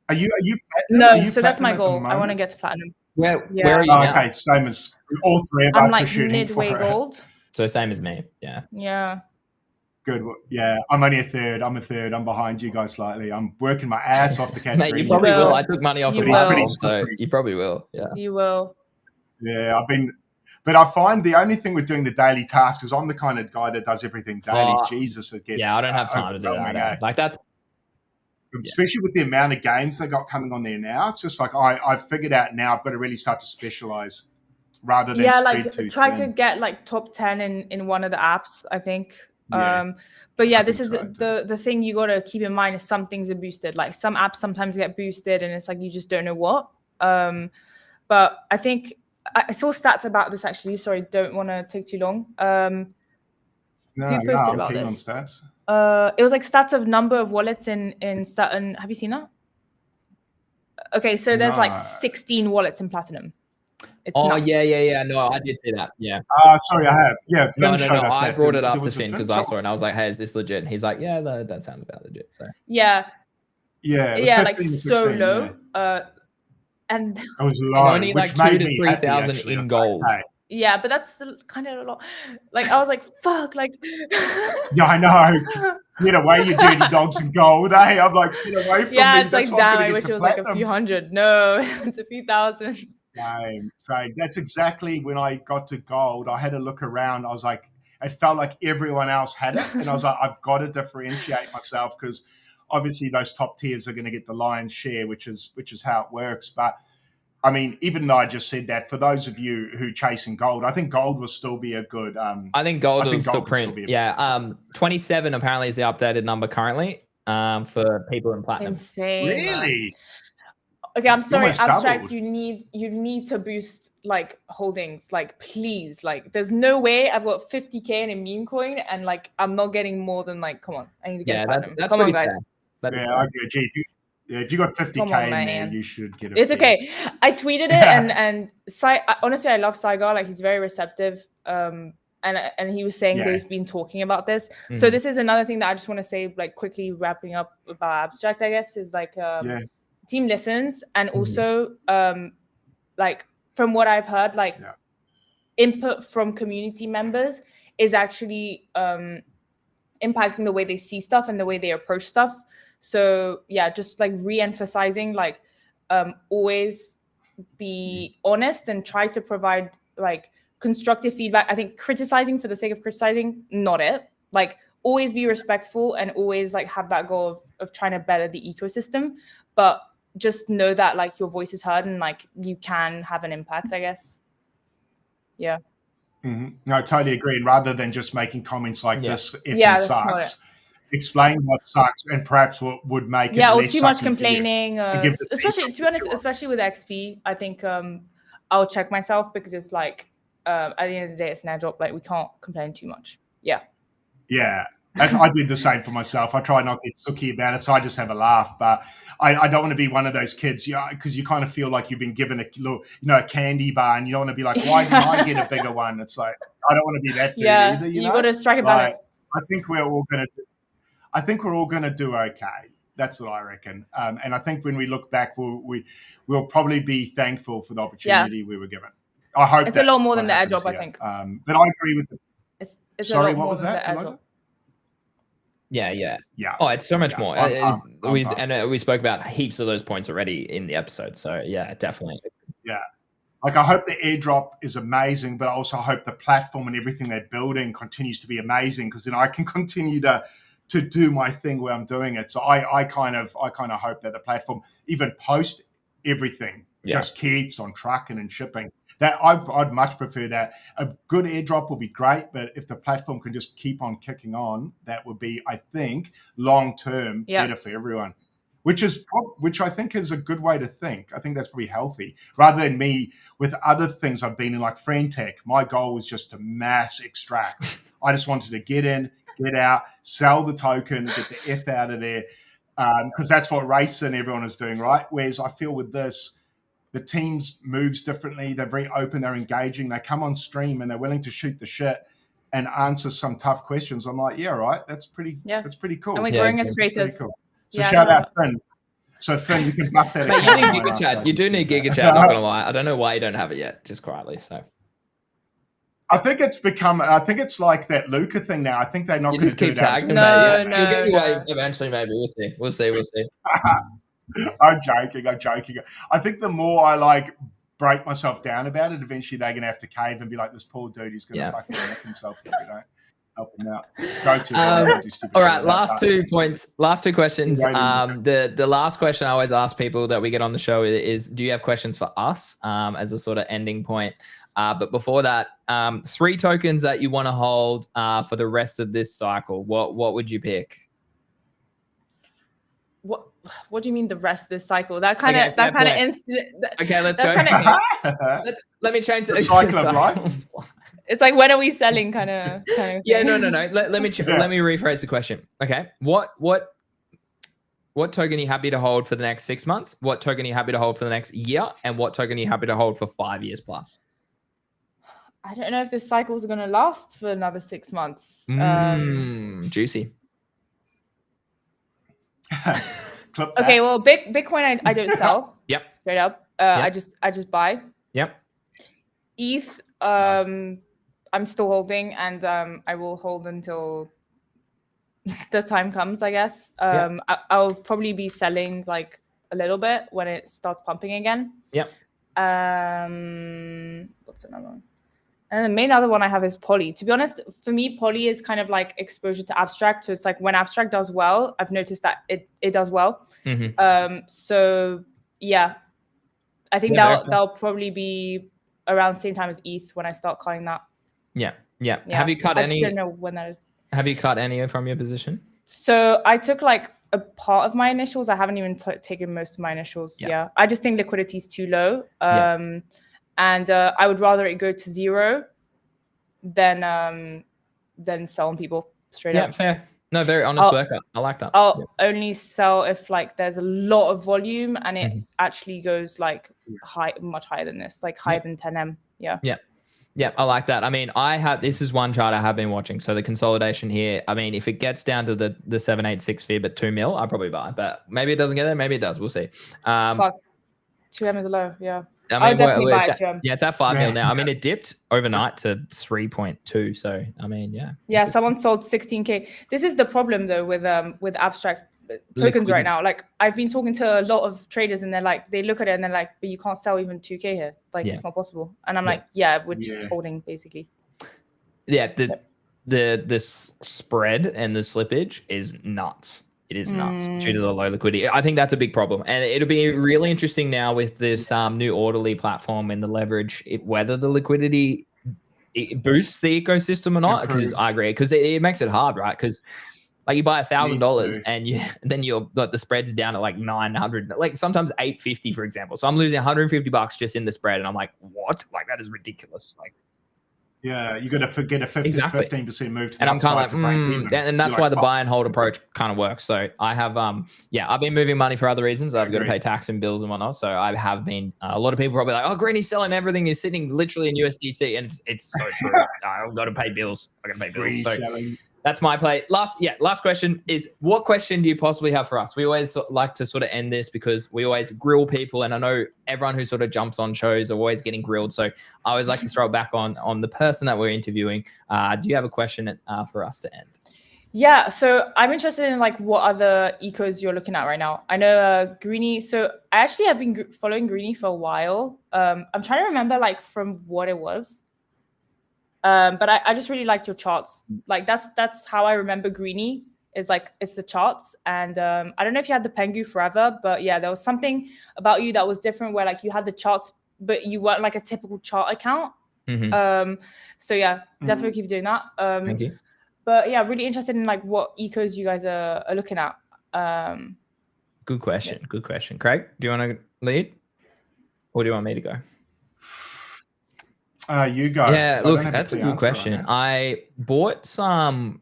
Are you platinum? No, Are you so that's my platinum at the goal. I want to moment? get to platinum. Where are you now? Okay, same as all three of I'm us are like shooting for midway it. gold. So same as me. Yeah. Yeah. Good. Yeah, I'm only a third. I'm behind you guys slightly. I'm working my ass off to catch Mate, Greeny. you probably will. will. I took money off You the will. platform, so you probably will. Yeah. You will. Yeah, but I find the only thing with doing the daily task is I'm the kind of guy that does everything daily. Jesus, it gets yeah, I don't have time to do that. overwhelming, Like that's especially with the amount of games they got coming on there now. It's just like I've figured out now I've got to really start to specialize rather than spread too try thin. to get like top 10 in one of the apps, I think. Yeah, but yeah, I this is think so, the thing you got to keep in mind is some things are boosted. Like some apps sometimes get boosted and it's like you just don't know what. But I think I saw stats about this actually. Sorry, don't want to take too long. No, who posted I'm about keen this? on stats. It was like stats of number of wallets in certain. Have you seen that? Okay, so there's like 16 wallets in platinum. It's nuts. yeah. No, I did see that. Yeah. Sorry, I have. Yeah, No. showed us I that. brought it up There to was a Finn because I saw it and I was like, "Hey, is this legit?" And he's like, "Yeah, that sounds about legit." So yeah, it was 15 like to 16, so low. yeah. And it was low, only which like 2,000 made to me 3,000 happy, in gold. Like, hey. Yeah, but that's kind of a lot. Like I was like, "Fuck!" Like, yeah, I know. Get away, you dirty dogs in gold. Hey, I'm like, get away from me. Yeah, it's That's like, damn, I wish it was like a few hundred. No, it's a few thousand. Same. That's exactly when I got to gold. I had to look around. I was like, it felt like everyone else had it, and I was like, I've got to differentiate myself because obviously those top tiers are going to get the lion's share, which is how it works. But I mean, even though I just said that, for those of you who chasing gold, I think gold will still be a good. I think gold will still print. 27 apparently is the updated number currently for people in platinum. Insane. Really? Okay, I'm sorry, Abstract. Doubled. You need to boost like holdings, like please. Like, there's no way I've got 50K in a meme coin and like I'm not getting more than like. Come on, I need to get platinum. That's come on, guys. Yeah, I agree. If you got 50K in there, you should get it. It's okay. I tweeted it and honestly, I love Saigar. Like he's very receptive. And he was saying they've been talking about this. Mm-hmm. So this is another thing that I just want to say, like quickly wrapping up about Abstract, I guess, is like team listens and also like from what I've heard, like input from community members is actually impacting the way they see stuff and the way they approach stuff. So yeah, just like re-emphasizing, like always be honest and try to provide like constructive feedback. I think criticizing for the sake of criticizing, not it. Like always be respectful and always like have that goal of trying to better the ecosystem. But just know that like your voice is heard and like you can have an impact, I guess. Yeah. Mm-hmm. No, I totally agree. And rather than just making comments like this, if sucks. Explain what sucks and perhaps what would make it less or too much complaining. Especially, to be honest, especially with XP, I think I'll check myself because it's like at the end of the day, it's an airdrop. Like we can't complain too much. Yeah. Yeah. I did the same for myself. I try not to get sooky about it, so I just have a laugh. But I don't want to be one of those kids, because you kind of feel like you've been given a little, a candy bar, and you don't want to be like, why didn't I get a bigger one? It's like I don't want to be that dude either. You got to strike a balance. I think we're all going to do okay. That's what I reckon. And I think when we look back, we'll probably be thankful for the opportunity we were given. I hope it's a lot more than the airdrop, I think. But I agree with it. It's sorry, a lot what more was than that, the Elisa? Yeah. Oh, it's so much more. We spoke about heaps of those points already in the episode. So yeah, definitely. Yeah. Like I hope the airdrop is amazing, but I also hope the platform and everything they're building continues to be amazing, because then I can continue to do my thing where I'm doing it. So I kind of hope that the platform, even post everything, just keeps on trucking and shipping. That I'd much prefer that. A good airdrop will be great, but if the platform can just keep on kicking on, that would be, I think, long term better for everyone. Which I think is a good way to think. I think that's probably healthy. Rather than me with other things I've been in, like friend tech, my goal was just to mass extract. I just wanted to get in, get out, sell the token, get the F out of there, because that's what Race and everyone is doing, right? Whereas I feel with this, the teams moves differently. They're very open. They're engaging. They come on stream and they're willing to shoot the shit and answer some tough questions. I'm like, yeah, right. That's pretty cool. And we're growing as creators. Cool. So shout out Finn. So Finn, you can buff that. Mate, you need Giga Chat. You do need Giga Chat. Not gonna lie. I don't know why you don't have it yet. Just quietly. So. I think it's like that Luca thing now. I think they're not going to keep tagging them. No, You'll get your way eventually. Maybe we'll see. I'm joking. I think the more I like break myself down about it, eventually they're going to have to cave and be like, this poor dude, he's going to fucking wreck himself if we don't help him out. All right, last 2 points. Last 2 questions. The last question I always ask people that we get on the show is, do you have questions for us as a sort of ending point? But before that, 3 tokens that you want to hold for the rest of this cycle. What would you pick? What do you mean the rest of this cycle? That kind of instant. Okay, let's go. Let me change it. The cycle of life. It's like, when are we selling? Kind of. Yeah, no. Let me rephrase the question. Okay, what token are you happy to hold for the next 6 months? What token are you happy to hold for the next year? And what token are you happy to hold for 5 years plus? I don't know if this cycle is going to last for another 6 months. Juicy. Okay, well, Bitcoin I don't sell. Yep. Straight up. Yep. I just buy. Yep. ETH, I'm still holding, and I will hold until the time comes, I guess. I'll probably be selling like a little bit when it starts pumping again. Yep. What's another one? And the main other one I have is Poly. To be honest, for me, Poly is kind of like exposure to Abstract. So it's like when Abstract does well, I've noticed that it does well. Mm-hmm. So yeah, I think that'll probably be around the same time as ETH when I start calling that. Yeah. Have you cut any? I don't know when that is. Have you cut any from your position? So I took like a part of my initials. I haven't even taken most of my initials. Yeah. I just think liquidity is too low. And I would rather it go to 0 than sell on people straight up. Yeah, fair. No, very honest worker. I like that. I'll only sell if like there's a lot of volume and it actually goes like much higher than this, like higher than 10M. Yeah, I like that. I mean, this is one chart I have been watching. So the consolidation here, I mean, if it gets down to the 786 fib at 2 mil, I'll probably buy. But maybe it doesn't get there. Maybe it does. We'll see. Fuck. 2M is low. Yeah. I mean, I'll definitely buy 2M. Yeah, it's at 5 mil now. I mean, it dipped overnight to 3.2. So, I mean, yeah. Yeah, someone sold 16K. This is the problem, though, with Abstract tokens right now. Like, I've been talking to a lot of traders, and they're like, they look at it and they're like, but you can't sell even 2K here. Like, it's not possible. And I'm like, we're just holding, basically. Yeah, this spread and the slippage is nuts. It is nuts due to the low liquidity. I think that's a big problem. And it'll be really interesting now with this new orderly platform and the leverage, whether the liquidity it boosts the ecosystem or not. Because I agree, because it makes it hard, right? Because like you buy $1,000 and then the spread's down at like 900, like sometimes 850, for example. So I'm losing $150 just in the spread. And I'm like, what? Like that is ridiculous. Like, yeah, you got to forget a 15% move to the and I'm kind of like, and that's why the buy and hold approach kind of works. So I have, I've been moving money for other reasons. I've got to pay tax and bills and whatnot. So I have been, a lot of people probably like, oh, Greeny's selling everything. He's sitting literally in USDC. And it's so true. I've got to pay bills. So that's my play. Last question is, what question do you possibly have for us? We always like to sort of end this because we always grill people. And I know everyone who sort of jumps on shows are always getting grilled. So I always like to throw it back on the person that we're interviewing. Do you have a question for us to end? Yeah, so I'm interested in like what other ecos you're looking at right now. I know Greeny. So I actually have been following Greeny for a while. I'm trying to remember like from what it was. But I just really liked your charts. Like that's how I remember Greeny, is like it's the charts. And I don't know if you had the Pengu forever, but yeah, there was something about you that was different where like you had the charts, but you weren't like a typical chart account. So yeah, definitely keep doing that. Thank you. But yeah, really interested in like what ecos you guys are looking at. Good question. Yeah. Good question. Craig, do you want to lead, or do you want me to go? You go. Yeah, So look, that's a good question. Right, I bought some.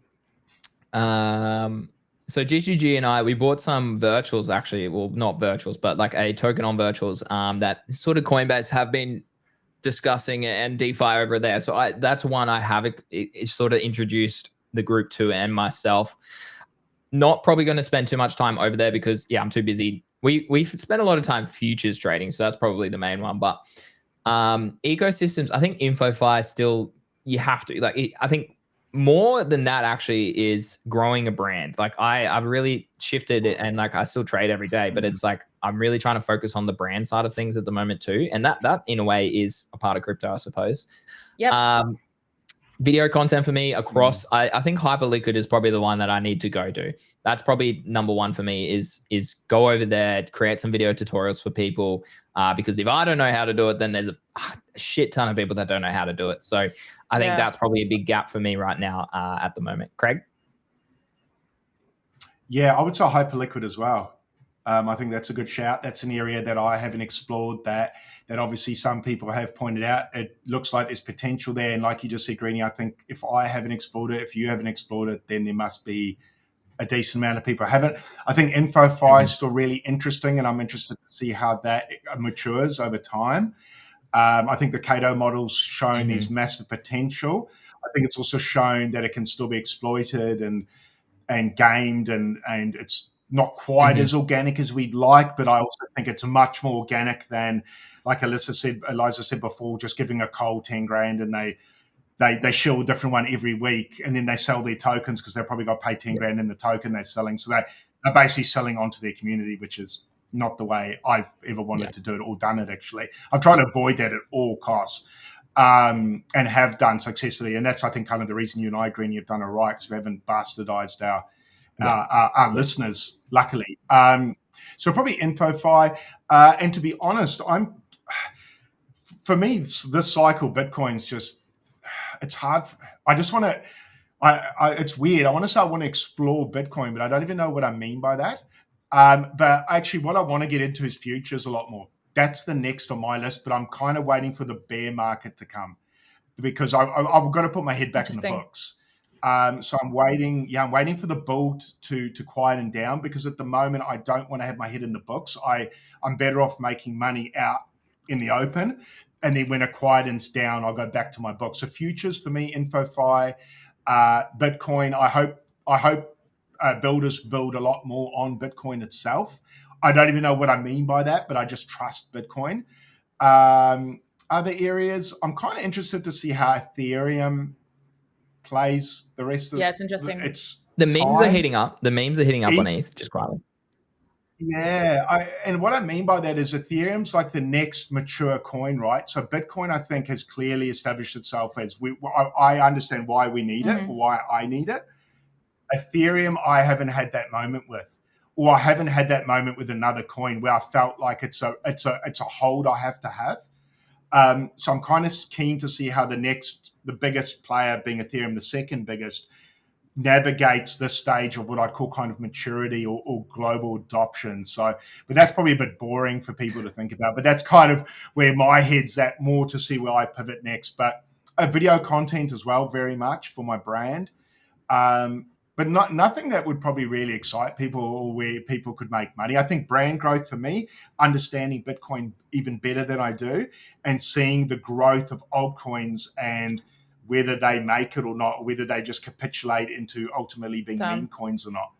So GGG and we bought some virtuals actually. Well, not virtuals, but like a token on virtuals. That sort of Coinbase have been discussing and DeFi over there. So that's one I have it sort of introduced the group to and myself. Not probably going to spend too much time over there because I'm too busy. We spend a lot of time futures trading, so that's probably the main one. But ecosystems, I think InfoFi still you have to I think more than that actually is growing a brand. Like I've really shifted it, and like I still trade every day, but it's like I'm really trying to focus on the brand side of things at the moment too, and that in a way is a part of crypto, I suppose. Yep. Video content for me across, I think Hyperliquid is probably the one that I need to go to. That's probably number one for me is go over there, create some video tutorials for people. Because if I don't know how to do it, then there's a shit ton of people that don't know how to do it. So I think that's probably a big gap for me right now at the moment. Craig? Yeah, I would say Hyperliquid as well. I think that's a good shout. That's an area that I haven't explored that obviously some people have pointed out. It looks like there's potential there. And like you just said, Greeny, I think if I haven't explored it, if you haven't explored it, then there must be a decent amount of people haven't. I think InfoFi is still really interesting, and I'm interested to see how that matures over time. I think the Cato model's shown there's massive potential. I think it's also shown that it can still be exploited and gamed, and it's not quite as organic as we'd like, but I also think it's much more organic than, like Elisa said before, just giving a cold 10 grand and they shill a different one every week, and then they sell their tokens because they've probably got to pay 10 grand in the token they're selling. So they're basically selling onto their community, which is not the way I've ever wanted to do it or done it, actually. I've tried to avoid that at all costs. And have done successfully. And that's, I think, kind of the reason you and I, Greeny, have done it right, because we haven't bastardized our listeners, luckily. So probably InfoFi. And to be honest, for me, this cycle, Bitcoin's just, it's hard. I just want to, it's weird. I want to say I want to explore Bitcoin, but I don't even know what I mean by that. But actually what I want to get into is futures a lot more. That's the next on my list, but I'm kind of waiting for the bear market to come because I've got to put my head back in the books. So I'm waiting. I'm waiting for the bull to quieten down, because at the moment I don't want to have my head in the books. I'm better off making money out in the open, and then when it quietens down, I'll go back to my books. So futures for me, InfoFi, Bitcoin. I hope builders build a lot more on Bitcoin itself. I don't even know what I mean by that, but I just trust Bitcoin. Other areas, I'm kind of interested to see how Ethereum plays the rest of it. Yeah, it's interesting. The memes are heating up. The memes are hitting up on ETH, just quietly. Yeah, and what I mean by that is Ethereum's like the next mature coin, right? So Bitcoin, I think, has clearly established itself as I understand why we need it, or why I need it. Ethereum, I haven't had that moment with. Or I haven't had that moment with another coin where I felt like it's a hold I have to have. So I'm kind of keen to see how the biggest player, being Ethereum, the second biggest, navigates this stage of what I'd call kind of maturity or global adoption. So, but that's probably a bit boring for people to think about. But that's kind of where my head's at, more to see where I pivot next. But video content as well, very much for my brand. But nothing that would probably really excite people or where people could make money. I think brand growth for me, understanding Bitcoin even better than I do, and seeing the growth of altcoins and whether they make it or not, or whether they just capitulate into ultimately being meme coins or not.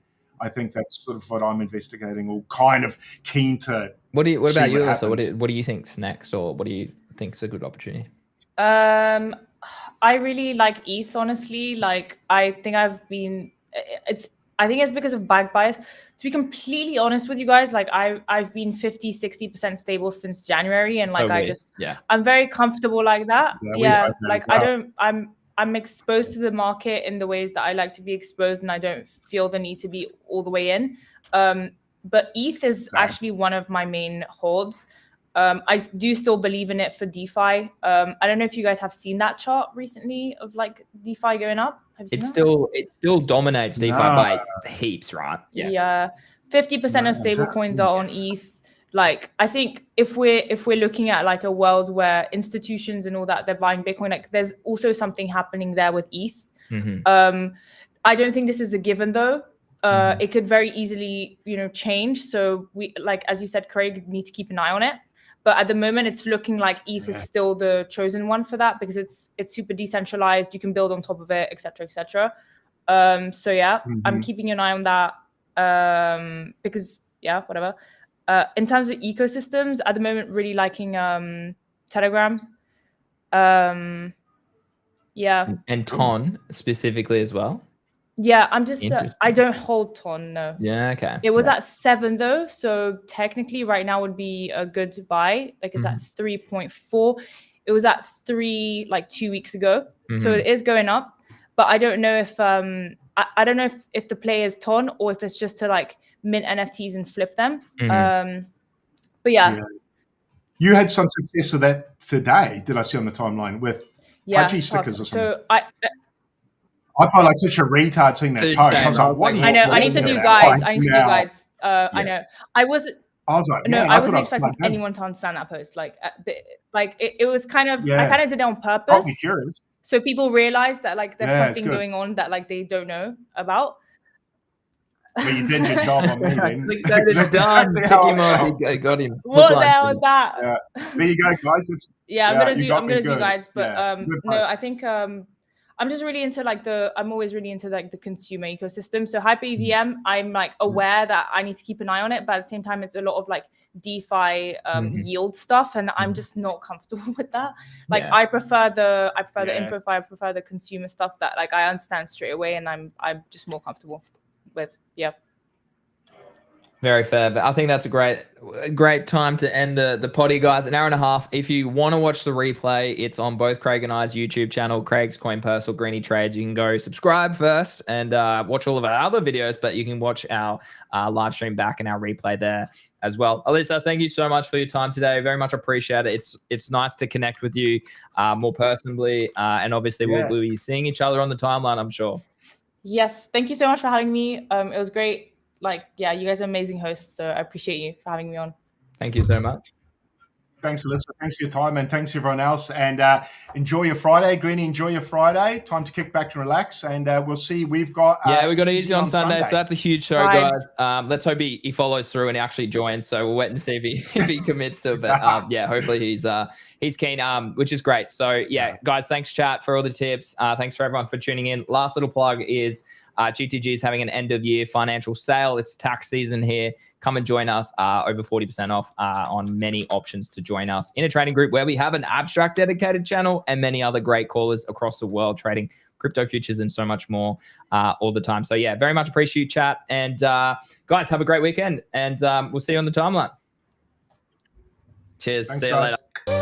I think that's sort of what I'm investigating, or kind of keen to. What about you, Elisa? What do you think's next, or what do you think's a good opportunity? I really like ETH, honestly. Like, I think I think it's because of bag bias. To be completely honest with you guys, like I've been 50-60% stable since January, and like I'm very comfortable like that. I'm exposed to the market in the ways that I like to be exposed, and I don't feel the need to be all the way in. But ETH is actually one of my main holds. I do still believe in it for DeFi. I don't know if you guys have seen that chart recently of like DeFi going up. It still dominates DeFi by heaps, right? Yeah. 50% of stable coins are on ETH. like, I think if we're looking at like a world where institutions and all that, they're buying Bitcoin, like there's also something happening there with ETH. I don't think this is a given though. It could very easily, change. So we, like, as you said, Craig, need to keep an eye on it. But at the moment, it's looking like ETH is still the chosen one for that, because it's super decentralized. You can build on top of it, etc., etc. So yeah, I'm keeping an eye on that, because yeah, whatever. In terms of ecosystems, at the moment, really liking Telegram. Yeah. And Ton specifically as well. Yeah, I'm just I don't hold Ton, no. Yeah, okay. It was at 7 though, so technically right now would be a good buy. Like it's at 3.4. It was at 3 like 2 weeks ago, so it is going up. But I don't know if I don't know if the play is Ton or if it's just to like mint NFTs and flip them. But yeah. You had some success with that today, did I see on the timeline, with pudgy stickers or something? So I felt like such a retard seeing that post. I was like, what? I know. I need to do guides. I know. I was like, no, I wasn't expecting anyone to understand that post. Like it was kind of, I kind of did it on purpose. Got me curious. So people realize that like there's something going on that like they don't know about. Well, you did your job on me then. That's exactly how I got him. What the hell was that? Yeah. There you go, guys. I'm gonna do guides, but no, I think I'm just really into like I'm always really into like the consumer ecosystem. So Hyper EVM, I'm like aware that I need to keep an eye on it, but at the same time, it's a lot of like DeFi yield stuff, and I'm just not comfortable with that. Like I prefer the info, I prefer the consumer stuff that like I understand straight away, and I'm just more comfortable with. Very fair. But I think that's a great time to end the potty, guys. An hour and a half. If you want to watch the replay, it's on both Craig and I's YouTube channel, Craig's Coin Purse or Greeny Trades. You can go subscribe first and watch all of our other videos, but you can watch our live stream back and our replay there as well. Elisa, thank you so much for your time today. Very much appreciate it. It's nice to connect with you more personally, and obviously we'll be seeing each other on the timeline, I'm sure. Yes, thank you so much for having me. It was great. Like, yeah, you guys are amazing hosts, so I appreciate you for having me on. Thank you so much. Thanks, Elisa. Thanks for your time, and thanks everyone else. And enjoy your Friday, Greeny. Enjoy your Friday. Time to kick back and relax. And we'll see. We've got we got Easy on Sunday, so that's a huge show, guys. Let's hope he follows through and he actually joins. So we'll wait and see if he commits to it. But hopefully he's keen, which is great. So guys, thanks chat for all the tips. Thanks for everyone for tuning in. Last little plug is GTG is having an end of year financial sale. It's tax season here. Come and join us. Over 40% off on many options to join us in a trading group where we have an abstract dedicated channel and many other great callers across the world trading crypto futures and so much more all the time. So very much appreciate you, chat. And guys, have a great weekend, and we'll see you on the timeline. Cheers. Thanks, see you guys. later.